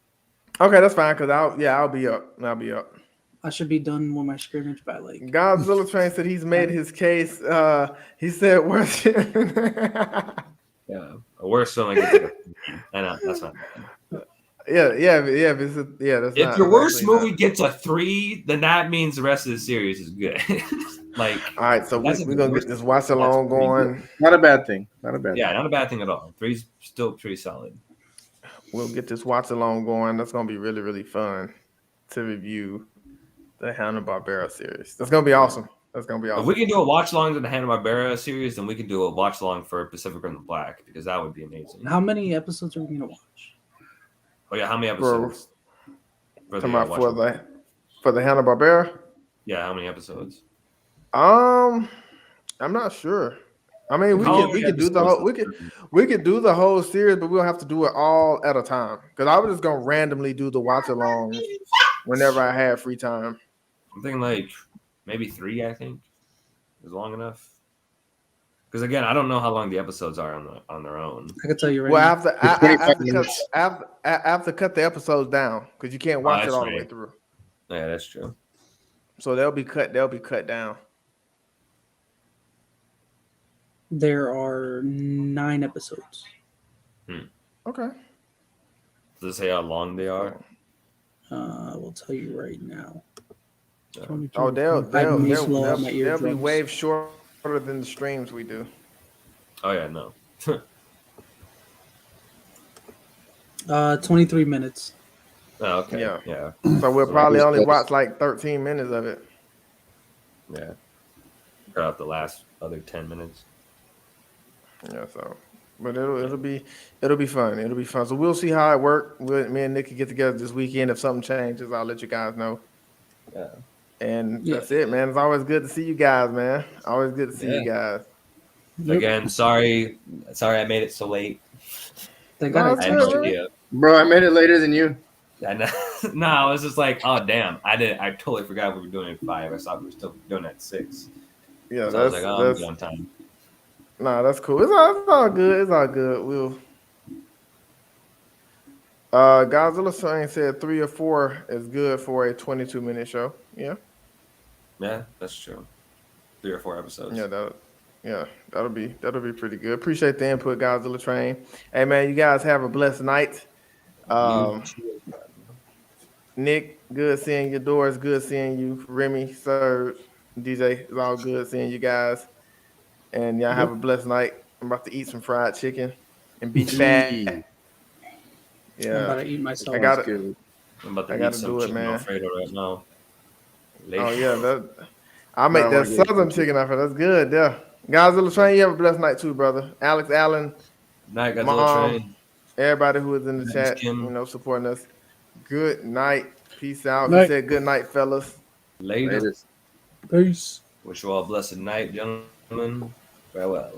Okay, that's fine. Cause I'll be up. I should be done with my scrimmage by like. Godzilla Train said he's made his case. He said worse. Yeah, a worse film. I know that's not. If your worst movie gets a 3, then that means the rest of the series is good. Like, all right, so we're gonna get this watch along going. Not a bad thing. Not a bad thing at all. 3's still pretty solid. We'll get this watch along going. That's gonna be really, really fun to review the Hanna-Barbera series. That's gonna be awesome. If we can do a watch along to the Hanna-Barbera series, then we can do a watch along for Pacific Rim Black, because that would be amazing. How many episodes are we gonna watch? Oh yeah, how many episodes? For the Hanna-Barbera? Yeah, how many episodes? I'm not sure. I mean, How long we are could do the episodes? whole we could do the whole series, but we'll have to do it all at a time. Because I was just gonna randomly do the watch alongs whenever I had free time. I'm thinking like maybe 3. I think is long enough. Because again, I don't know how long the episodes are on their own. I can tell you right Well, now. For 25 minutes. I have to cut the episodes down because you can't watch it that's all the way right. through. Yeah, that's true. So they'll be cut. They'll be cut down. There are 9 episodes. Okay. Does it say how long they are? I will tell you right now. 22. Oh, I may slow out my they'll be eardrums. way shorter than the streams we do. Oh yeah, no. 23 minutes. Oh, okay. Yeah. Yeah. So we'll So probably that was only close. watch like 13 minutes of it. Yeah. Cut out the last other 10 minutes. Yeah. So, but it'll be fun. It'll be fun. So we'll see how it works. Me and Nick can get together this weekend. If something changes, I'll let you guys know. Yeah. And Yeah. that's it, man. It's always good to see you guys, man. Always good to see you Yeah. guys. Yep. Again, sorry I made it so late. Thank No, God. it's I I had good, no man. idea. Bro, I made it later than you. And no, I was just like, oh damn, I totally forgot we were doing it at 5. I thought we were still doing it at 6. Yeah, So I was like, oh, I'm that's good on time. that's cool. It's all good. It's all good. We'll. Godzilla Train said 3 or 4 is good for a 22-minute show. Yeah, Yeah, that's true. 3 or 4 episodes. that'll be pretty good. Appreciate the input, Godzilla Train. Hey man, you guys have a blessed night. You too. Nick, good seeing you. Doris, good seeing you. Remy, Sir, DJ, it's all good seeing you guys. And y'all have a blessed night. I'm about to eat some fried chicken and be fat. Eee. I'm about Yeah, to eat myself. I got That's it. good. I'm about I to gotta eat some do it, chicken man. Alfredo right now. Oh yeah, Now I'll I make wanna that get southern some chicken Alfredo. That's good. Yeah, Godzilla Train, you have a blessed night too, brother. Alex Allen, Night, Godzilla Mom, Train. everybody who is in the Thanks, chat, Kim. supporting us. Good night. Peace out. He Night. said good night, fellas. Later. Latest. Peace. Wish you all a blessed night, gentlemen. Farewell.